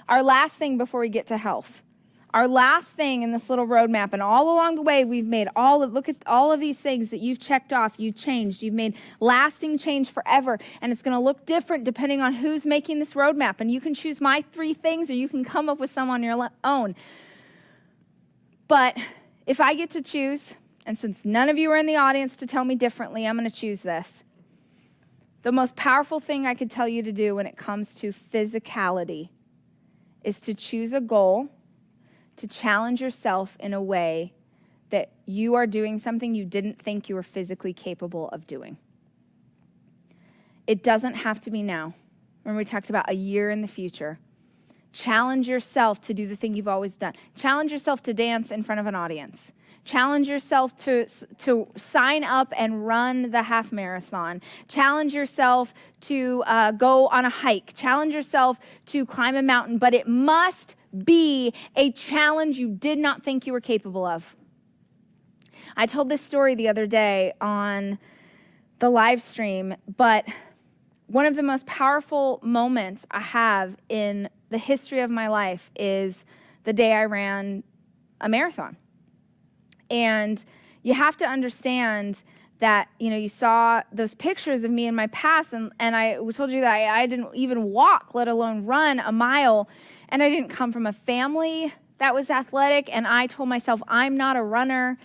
our last thing before we get to health. Our last thing in this little roadmap, and all along the way, we've made look at all of these things that you've checked off, you've changed, you've made lasting change forever, and it's gonna look different depending on who's making this roadmap, and you can choose my 3 things, or you can come up with some on your own. But if I get to choose, and since none of you are in the audience to tell me differently, I'm gonna choose this. The most powerful thing I could tell you to do when it comes to physicality is to choose a goal, to challenge yourself in a way that you are doing something you didn't think you were physically capable of doing. It doesn't have to be now. Remember we talked about a year in the future. Challenge yourself to do the thing you've always done. Challenge yourself to dance in front of an audience. Challenge yourself to sign up and run the half marathon. Challenge yourself to go on a hike. Challenge yourself to climb a mountain, but it must be a challenge you did not think you were capable of. I told this story the other day on the live stream, but one of the most powerful moments I have in the history of my life is the day I ran a marathon. And you have to understand that, you saw those pictures of me in my past, and I told you that I didn't even walk, let alone run a mile. And I didn't come from a family that was athletic, and I told myself, I'm not a runner.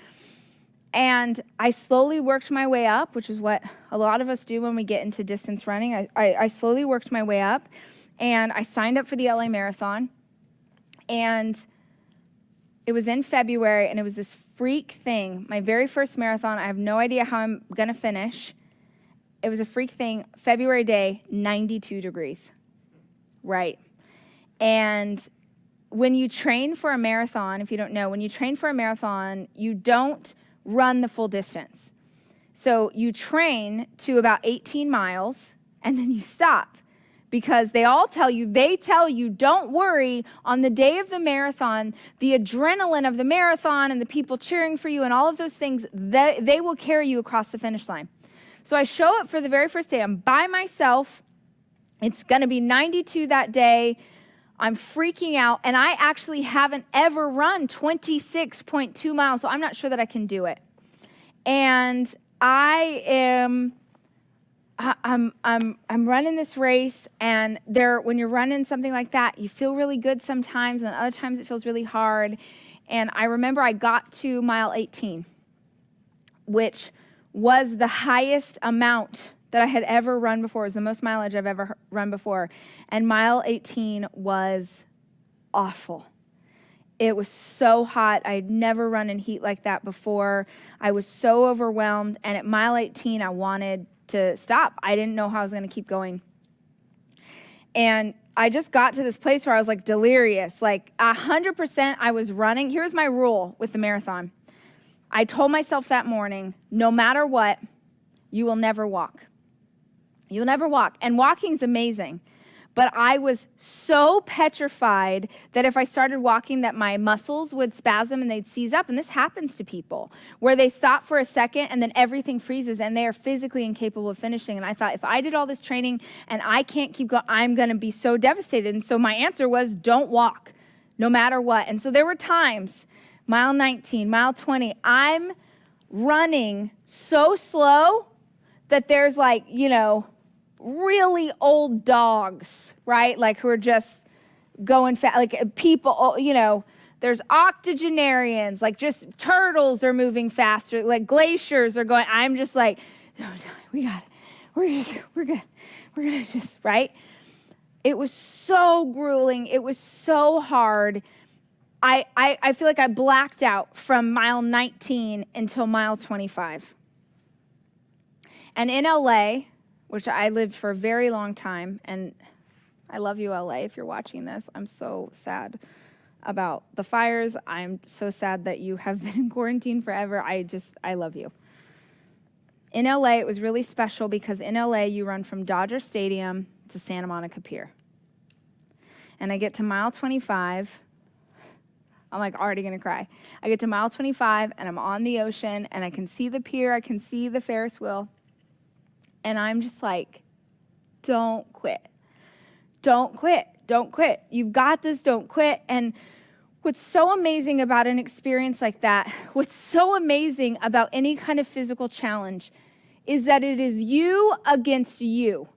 And I slowly worked my way up, which is what a lot of us do when we get into distance running. I slowly worked my way up, and I signed up for the LA Marathon. And it was in February, and it was this freak thing. My very first marathon. I have no idea how I'm going to finish. It was a freak thing. February day, 92 degrees. Right. And when you train for a marathon, if you don't know, when you train for a marathon, you don't run the full distance. So you train to about 18 miles, and then you stop. Because they tell you, don't worry, on the day of the marathon, the adrenaline of the marathon and the people cheering for you and all of those things, they will carry you across the finish line. So I show up for the very first day. I'm by myself. It's going to be 92 that day. I'm freaking out, and I actually haven't ever run 26.2 miles, so I'm not sure that I can do it. And I'm running this race, and when you're running something like that, you feel really good sometimes, and other times it feels really hard. And I remember I got to mile 18, which was the highest amount that I had ever run before. It was the most mileage I've ever run before. And mile 18 was awful. It was so hot. I had never run in heat like that before. I was so overwhelmed. And at mile 18, I wanted to stop. I didn't know how I was going to keep going. And I just got to this place where I was like delirious. Like 100% I was running. Here's my rule with the marathon. I told myself that morning, no matter what, you will never walk. You'll never walk. And walking's amazing. But I was so petrified that if I started walking that my muscles would spasm and they'd seize up. And this happens to people where they stop for a second and then everything freezes and they are physically incapable of finishing. And I thought, if I did all this training and I can't keep going, I'm going to be so devastated. And so my answer was, don't walk, no matter what. And so there were times, mile 19, mile 20, I'm running so slow that there's like, really old dogs, right? Like who are just going fast, like people, there's octogenarians, like just turtles are moving faster, like glaciers are going. I'm just like, no, we got it. We're gonna just, right? It was so grueling. It was so hard. I feel like I blacked out from mile 19 until mile 25. And in LA, which I lived for a very long time, and I love you, LA, if you're watching this. I'm so sad about the fires. I'm so sad that you have been in quarantine forever. I love you. In LA, it was really special because in LA, you run from Dodger Stadium to Santa Monica Pier. And I get to mile 25. I'm like already gonna cry. I get to mile 25 and I'm on the ocean and I can see the pier, I can see the Ferris wheel. And I'm just like, don't quit. Don't quit. Don't quit. You've got this, don't quit. And what's so amazing about an experience like that, what's so amazing about any kind of physical challenge is that it is you against you.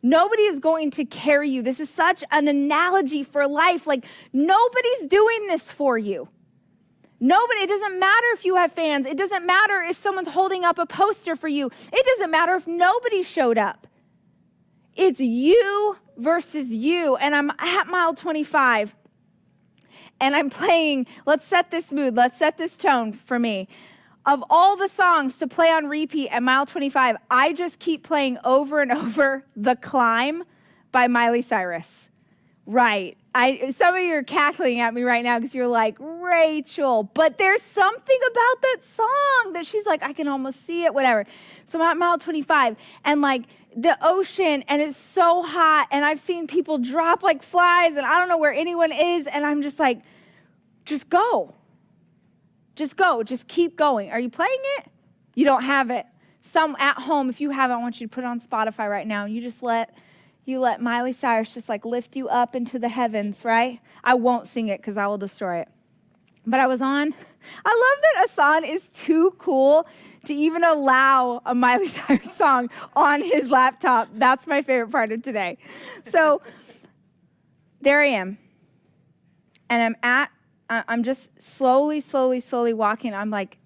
Nobody is going to carry you. This is such an analogy for life. Like nobody's doing this for you. Nobody, it doesn't matter if you have fans. It doesn't matter if someone's holding up a poster for you. It doesn't matter if nobody showed up. It's you versus you. And I'm at mile 25 and I'm playing, let's set this mood, let's set this tone for me. Of all the songs to play on repeat at mile 25, I just keep playing over and over The Climb by Miley Cyrus. Right. Some of you are cackling at me right now because you're like, Rachel, but there's something about that song that she's like, I can almost see it, whatever. So I'm at mile 25 and like the ocean and it's so hot and I've seen people drop like flies and I don't know where anyone is and I'm just like, just go. Just go. Just keep going. Are you playing it? You don't have it. Some at home, if you have it, I want you to put it on Spotify right now and you just let Miley Cyrus just like lift you up into the heavens, right? I won't sing it because I will destroy it. But I love that Asan is too cool to even allow a Miley Cyrus song on his laptop. That's my favorite part of today. So there I am. And I'm just slowly walking. I'm like,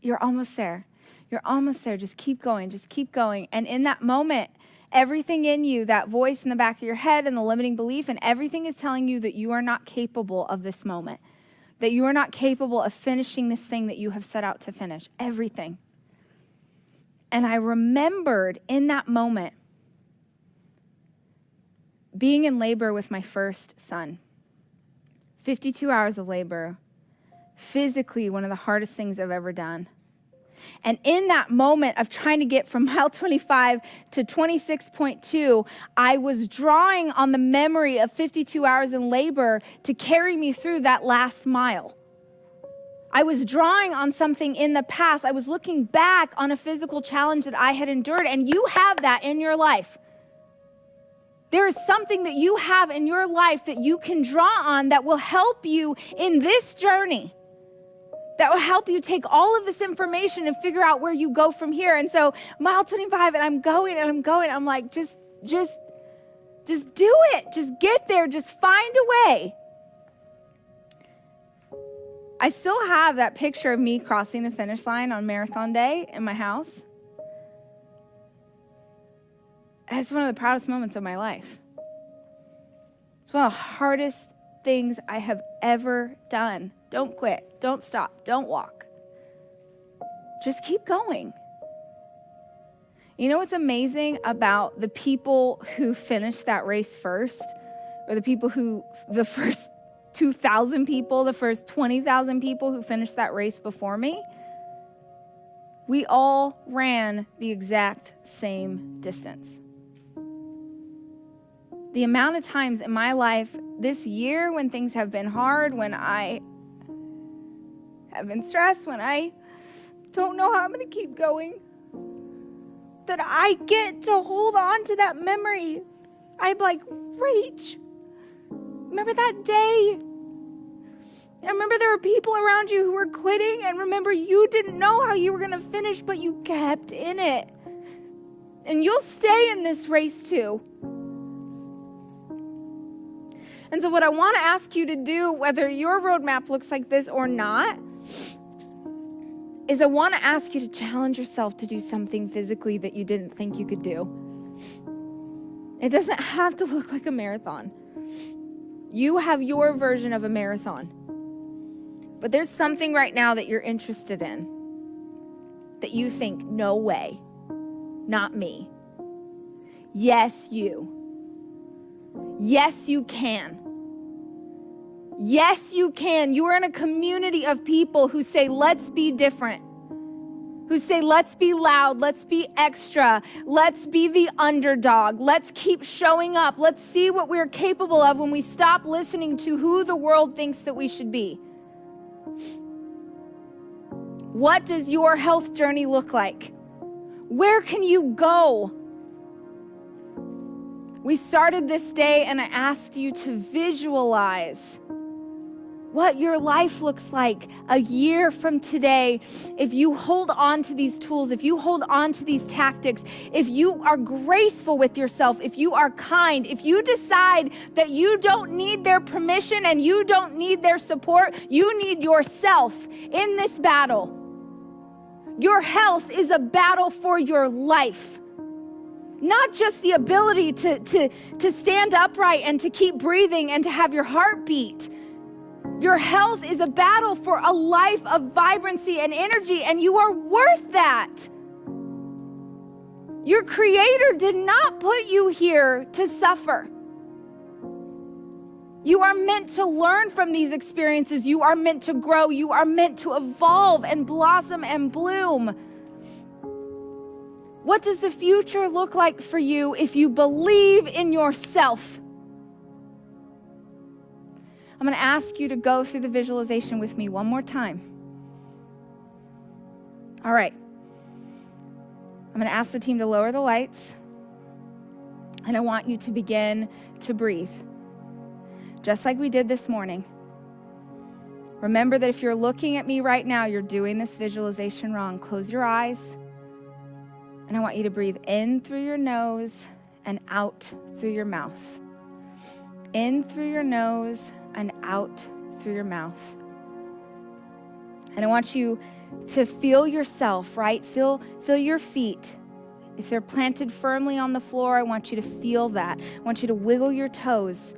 You're almost there. You're almost there. Just keep going. Just keep going. And in that moment, everything in you, that voice in the back of your head and the limiting belief, and everything is telling you that you are not capable of this moment, that you are not capable of finishing this thing that you have set out to finish. Everything. And I remembered in that moment being in labor with my first son. 52 hours of labor, physically one of the hardest things I've ever done. And in that moment of trying to get from mile 25 to 26.2, I was drawing on the memory of 52 hours in labor to carry me through that last mile. I was drawing on something in the past. I was looking back on a physical challenge that I had endured, and you have that in your life. There is something that you have in your life that you can draw on that will help you in this journey, that will help you take all of this information and figure out where you go from here. And so mile 25, and I'm going. I'm like, just do it. Just get there. Just find a way. I still have that picture of me crossing the finish line on marathon day in my house. It's one of the proudest moments of my life. It's one of the hardest things I have ever done. Don't quit. Don't stop. Don't walk. Just keep going. You know what's amazing about the people who finished that race first, or the first 2,000 people, the first 20,000 people who finished that race before me? We all ran the exact same distance. The amount of times in my life this year when things have been hard, when I have been stressed, when I don't know how I'm going to keep going, that I get to hold on to that memory. I'm like, Rach, remember that day? And remember there were people around you who were quitting, and remember you didn't know how you were going to finish, but you kept in it. And you'll stay in this race too. And so what I want to ask you to do, whether your roadmap looks like this or not, is I want to ask you to challenge yourself to do something physically that you didn't think you could do. It doesn't have to look like a marathon. You have your version of a marathon. But there's something right now that you're interested in that you think, no way, not me. Yes, you. Yes, you can. Yes, you can. You are in a community of people who say, let's be different. Who say, let's be loud, let's be extra, let's be the underdog, let's keep showing up, let's see what we're capable of when we stop listening to who the world thinks that we should be. What does your health journey look like? Where can you go? We started this day and I asked you to visualize what your life looks like a year from today. If you hold on to these tools, if you hold on to these tactics, if you are graceful with yourself, if you are kind, if you decide that you don't need their permission and you don't need their support, you need yourself in this battle. Your health is a battle for your life. Not just the ability to stand upright and to keep breathing and to have your heart beat. Your health is a battle for a life of vibrancy and energy, and you are worth that. Your Creator did not put you here to suffer. You are meant to learn from these experiences. You are meant to grow. You are meant to evolve and blossom and bloom. What does the future look like for you if you believe in yourself? I'm going to ask you to go through the visualization with me one more time. All right. I'm going to ask the team to lower the lights, and I want you to begin to breathe, just like we did this morning. Remember that if you're looking at me right now, you're doing this visualization wrong. Close your eyes, and I want you to breathe in through your nose and out through your mouth. In through your nose and out through your mouth. And I want you to feel yourself, right? Feel your feet. If they're planted firmly on the floor, I want you to feel that. I want you to wiggle your toes.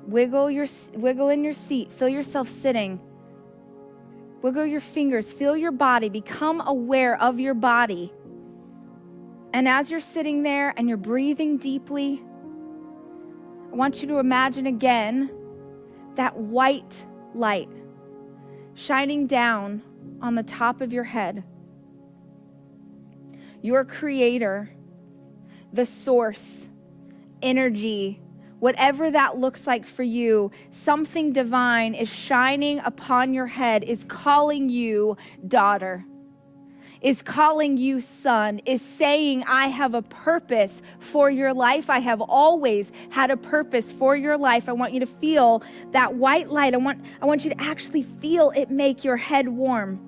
Wiggle in your seat. Feel yourself sitting. Wiggle your fingers. Feel your body. Become aware of your body. And as you're sitting there and you're breathing deeply, I want you to imagine again that white light shining down on the top of your head. Your creator, the source, energy, whatever that looks like for you, something divine is shining upon your head, is calling you daughter, is calling you son, is saying, I have a purpose for your life. I have always had a purpose for your life. I want you to feel that white light. I want you to actually feel it make your head warm.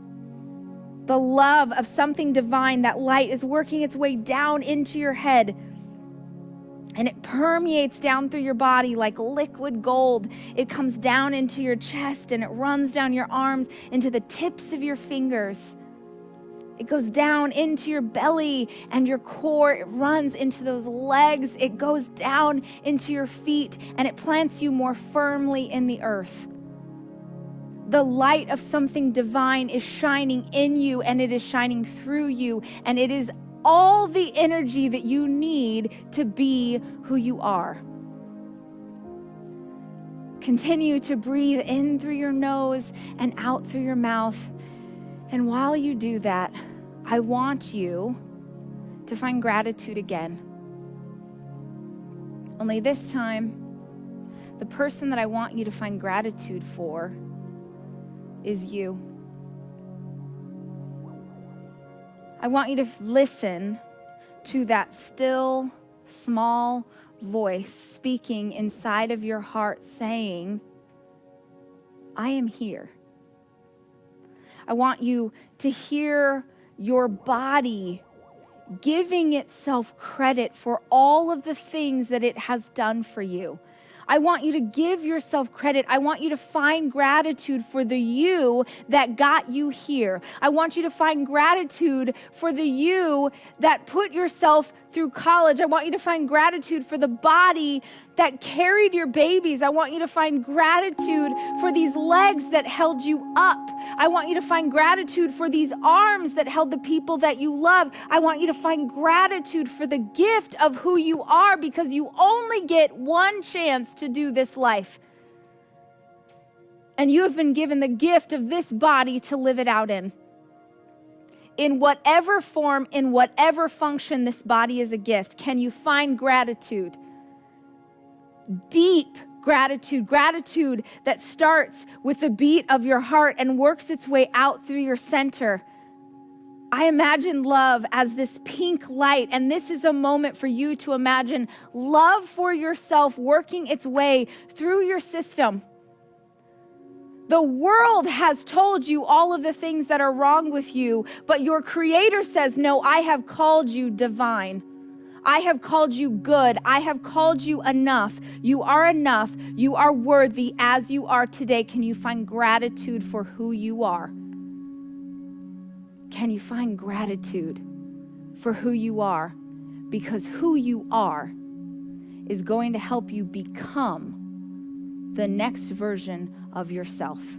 The love of something divine, that light is working its way down into your head. And it permeates down through your body like liquid gold. It comes down into your chest and it runs down your arms into the tips of your fingers. It goes down into your belly and your core. It runs into those legs. It goes down into your feet and it plants you more firmly in the earth. The light of something divine is shining in you and it is shining through you, and it is all the energy that you need to be who you are. Continue to breathe in through your nose and out through your mouth. And while you do that, I want you to find gratitude again. Only this time, the person that I want you to find gratitude for is you. I want you to listen to that still, small voice speaking inside of your heart saying, I am here. I want you to hear your body giving itself credit for all of the things that it has done for you. I want you to give yourself credit. I want you to find gratitude for the you that got you here. I want you to find gratitude for the you that put yourself through college. I want you to find gratitude for the body that carried your babies. I want you to find gratitude for these legs that held you up. I want you to find gratitude for these arms that held the people that you love. I want you to find gratitude for the gift of who you are, because you only get one chance to do this life. And you have been given the gift of this body to live it out in whatever form, in whatever function. This body is a gift. Can you find gratitude? Deep gratitude that starts with the beat of your heart and works its way out through your center. I imagine love as this pink light, and this is a moment for you to imagine love for yourself working its way through your system. The world has told you all of the things that are wrong with you, but your Creator says, no, I have called you divine. I have called you good. I have called you enough. You are enough. You are worthy as you are today. Can you find gratitude for who you are? Can you find gratitude for who you are? Because who you are is going to help you become the next version of yourself.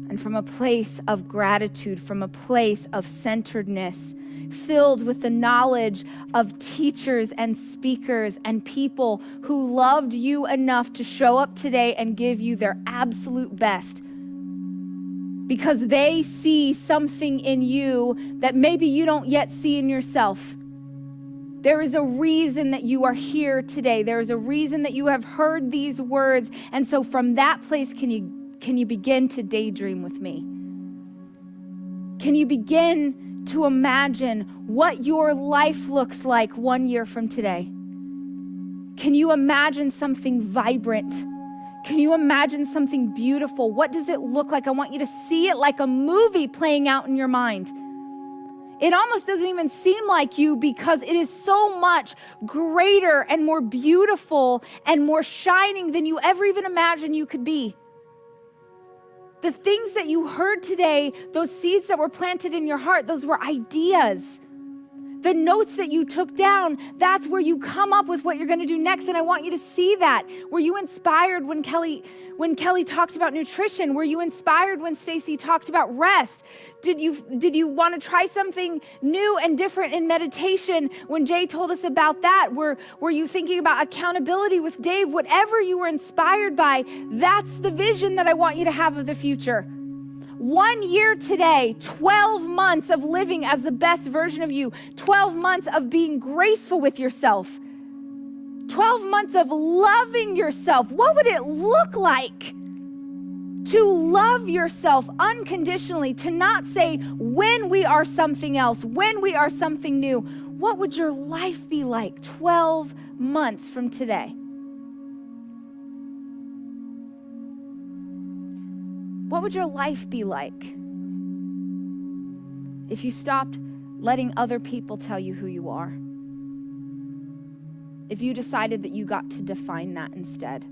And from a place of gratitude, from a place of centeredness, filled with the knowledge of teachers and speakers and people who loved you enough to show up today and give you their absolute best, because they see something in you that maybe you don't yet see in yourself. There is a reason that you are here today. There is a reason that you have heard these words. And so from that place, can you begin to daydream with me? Can you begin to imagine what your life looks like 1 year from today? Can you imagine something vibrant? Can you imagine something beautiful? What does it look like? I want you to see it like a movie playing out in your mind. It almost doesn't even seem like you, because it is so much greater and more beautiful and more shining than you ever even imagined you could be. The things that you heard today, those seeds that were planted in your heart, those were ideas. The notes that you took down, that's where you come up with what you're going to do next. And I want you to see that. Were you inspired when Kelly talked about nutrition? Were you inspired when Stacy talked about rest? Did you want to try something new and different in meditation when Jay told us about that? Were you thinking about accountability with Dave? Whatever you were inspired by, that's the vision that I want you to have of the future. 1 year today, 12 months of living as the best version of you, 12 months of being graceful with yourself, 12 months of loving yourself. What would it look like to love yourself unconditionally, to not say when we are something else, when we are something new? What would your life be like 12 months from today? What would your life be like if you stopped letting other people tell you who you are? If you decided that you got to define that instead?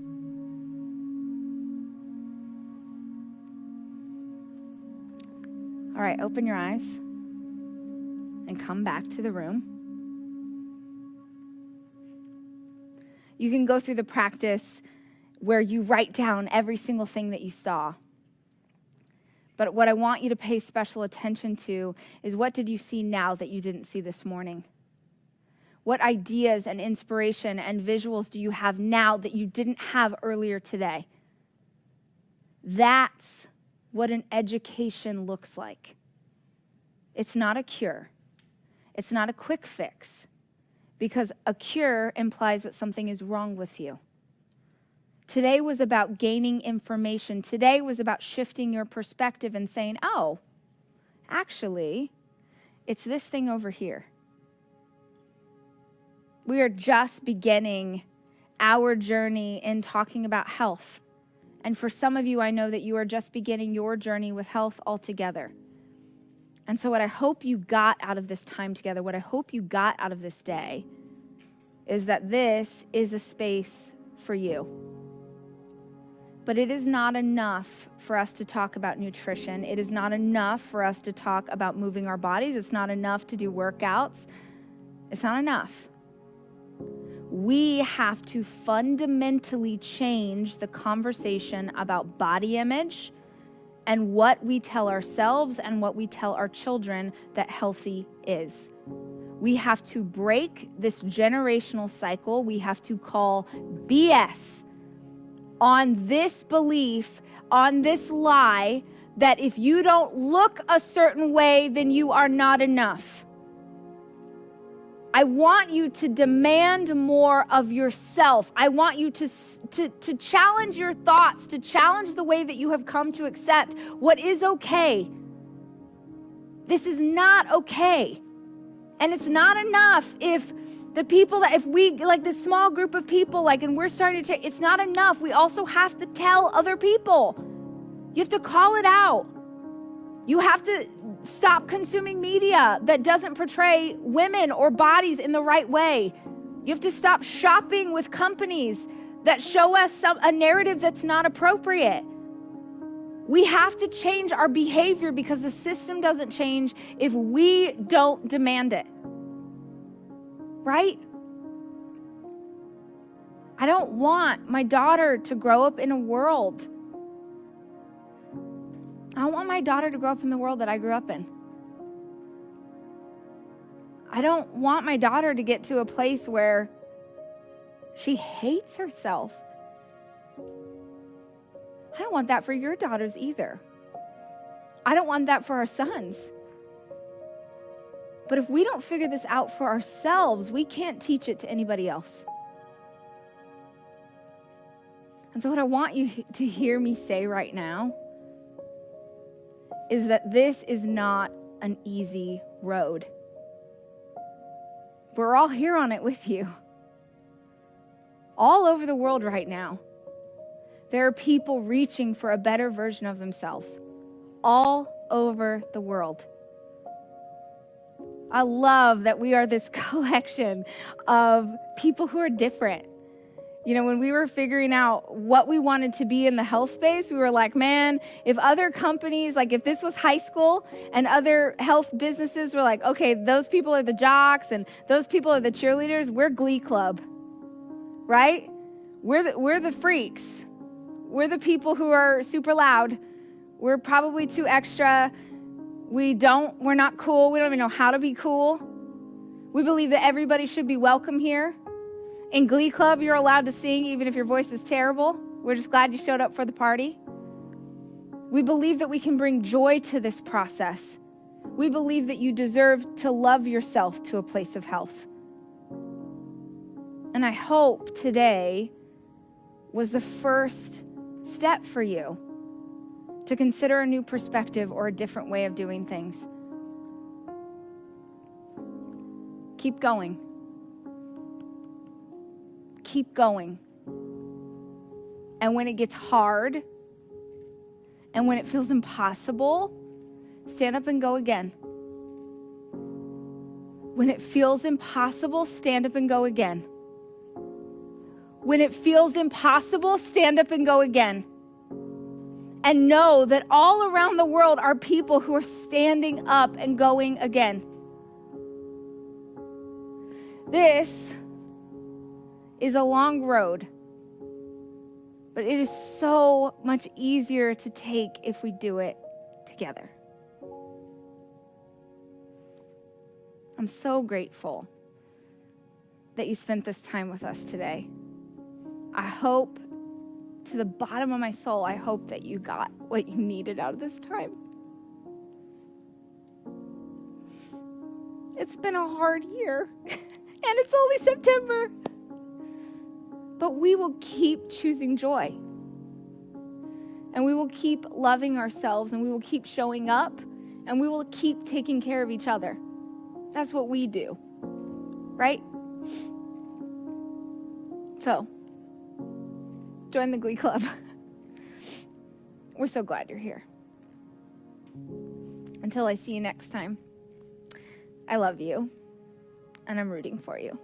All right, open your eyes and come back to the room. You can go through the practice where you write down every single thing that you saw. But what I want you to pay special attention to is, what did you see now that you didn't see this morning? What ideas and inspiration and visuals do you have now that you didn't have earlier today? That's what an education looks like. It's not a cure. It's not a quick fix, because a cure implies that something is wrong with you. Today was about gaining information. Today was about shifting your perspective and saying, oh, actually, it's this thing over here. We are just beginning our journey in talking about health. And for some of you, I know that you are just beginning your journey with health altogether. And so what I hope you got out of this time together, what I hope you got out of this day, is that this is a space for you. But it is not enough for us to talk about nutrition. It is not enough for us to talk about moving our bodies. It's not enough to do workouts. It's not enough. We have to fundamentally change the conversation about body image and what we tell ourselves and what we tell our children that healthy is. We have to break this generational cycle. We have to call BS on this belief, on this lie, that if you don't look a certain way, then you are not enough. I want you to demand more of yourself. I want you to challenge your thoughts, to challenge the way that you have come to accept what is okay. This is not okay. And it's not enough if the people that, if we, like this small group of people, like, and we're starting to, it's not enough. We also have to tell other people. You have to call it out. You have to stop consuming media that doesn't portray women or bodies in the right way. You have to stop shopping with companies that show us a narrative that's not appropriate. We have to change our behavior, because the system doesn't change if we don't demand it. Right? I don't want my daughter to grow up in a world. I don't want my daughter to grow up in the world that I grew up in. I don't want my daughter to get to a place where she hates herself. I don't want that for your daughters either. I don't want that for our sons. But if we don't figure this out for ourselves, we can't teach it to anybody else. And so what I want you to hear me say right now is that this is not an easy road. We're all here on it with you. All over the world right now, there are people reaching for a better version of themselves. All over the world. I love that we are this collection of people who are different. You know, when we were figuring out what we wanted to be in the health space, we were like, man, if other companies, like if this was high school and other health businesses were like, okay, those people are the jocks and those people are the cheerleaders, we're Glee Club, right? We're the freaks. We're the people who are super loud. We're probably too extra. We're not cool. We don't even know how to be cool. We believe that everybody should be welcome here. In Glee Club, you're allowed to sing even if your voice is terrible. We're just glad you showed up for the party. We believe that we can bring joy to this process. We believe that you deserve to love yourself to a place of health. And I hope today was the first step for you to consider a new perspective or a different way of doing things. Keep going. Keep going. And when it gets hard and when it feels impossible, stand up and go again. When it feels impossible, stand up and go again. When it feels impossible, stand up and go again. And know that all around the world are people who are standing up and going again. This is a long road, but it is so much easier to take if we do it together. I'm so grateful that you spent this time with us today. I hope, to the bottom of my soul, I hope that you got what you needed out of this time. It's been a hard year, and it's only September. But we will keep choosing joy. And we will keep loving ourselves, and we will keep showing up, and we will keep taking care of each other. That's what we do, right? So, join the Glee Club. We're so glad you're here. Until I see you next time, I love you, and I'm rooting for you.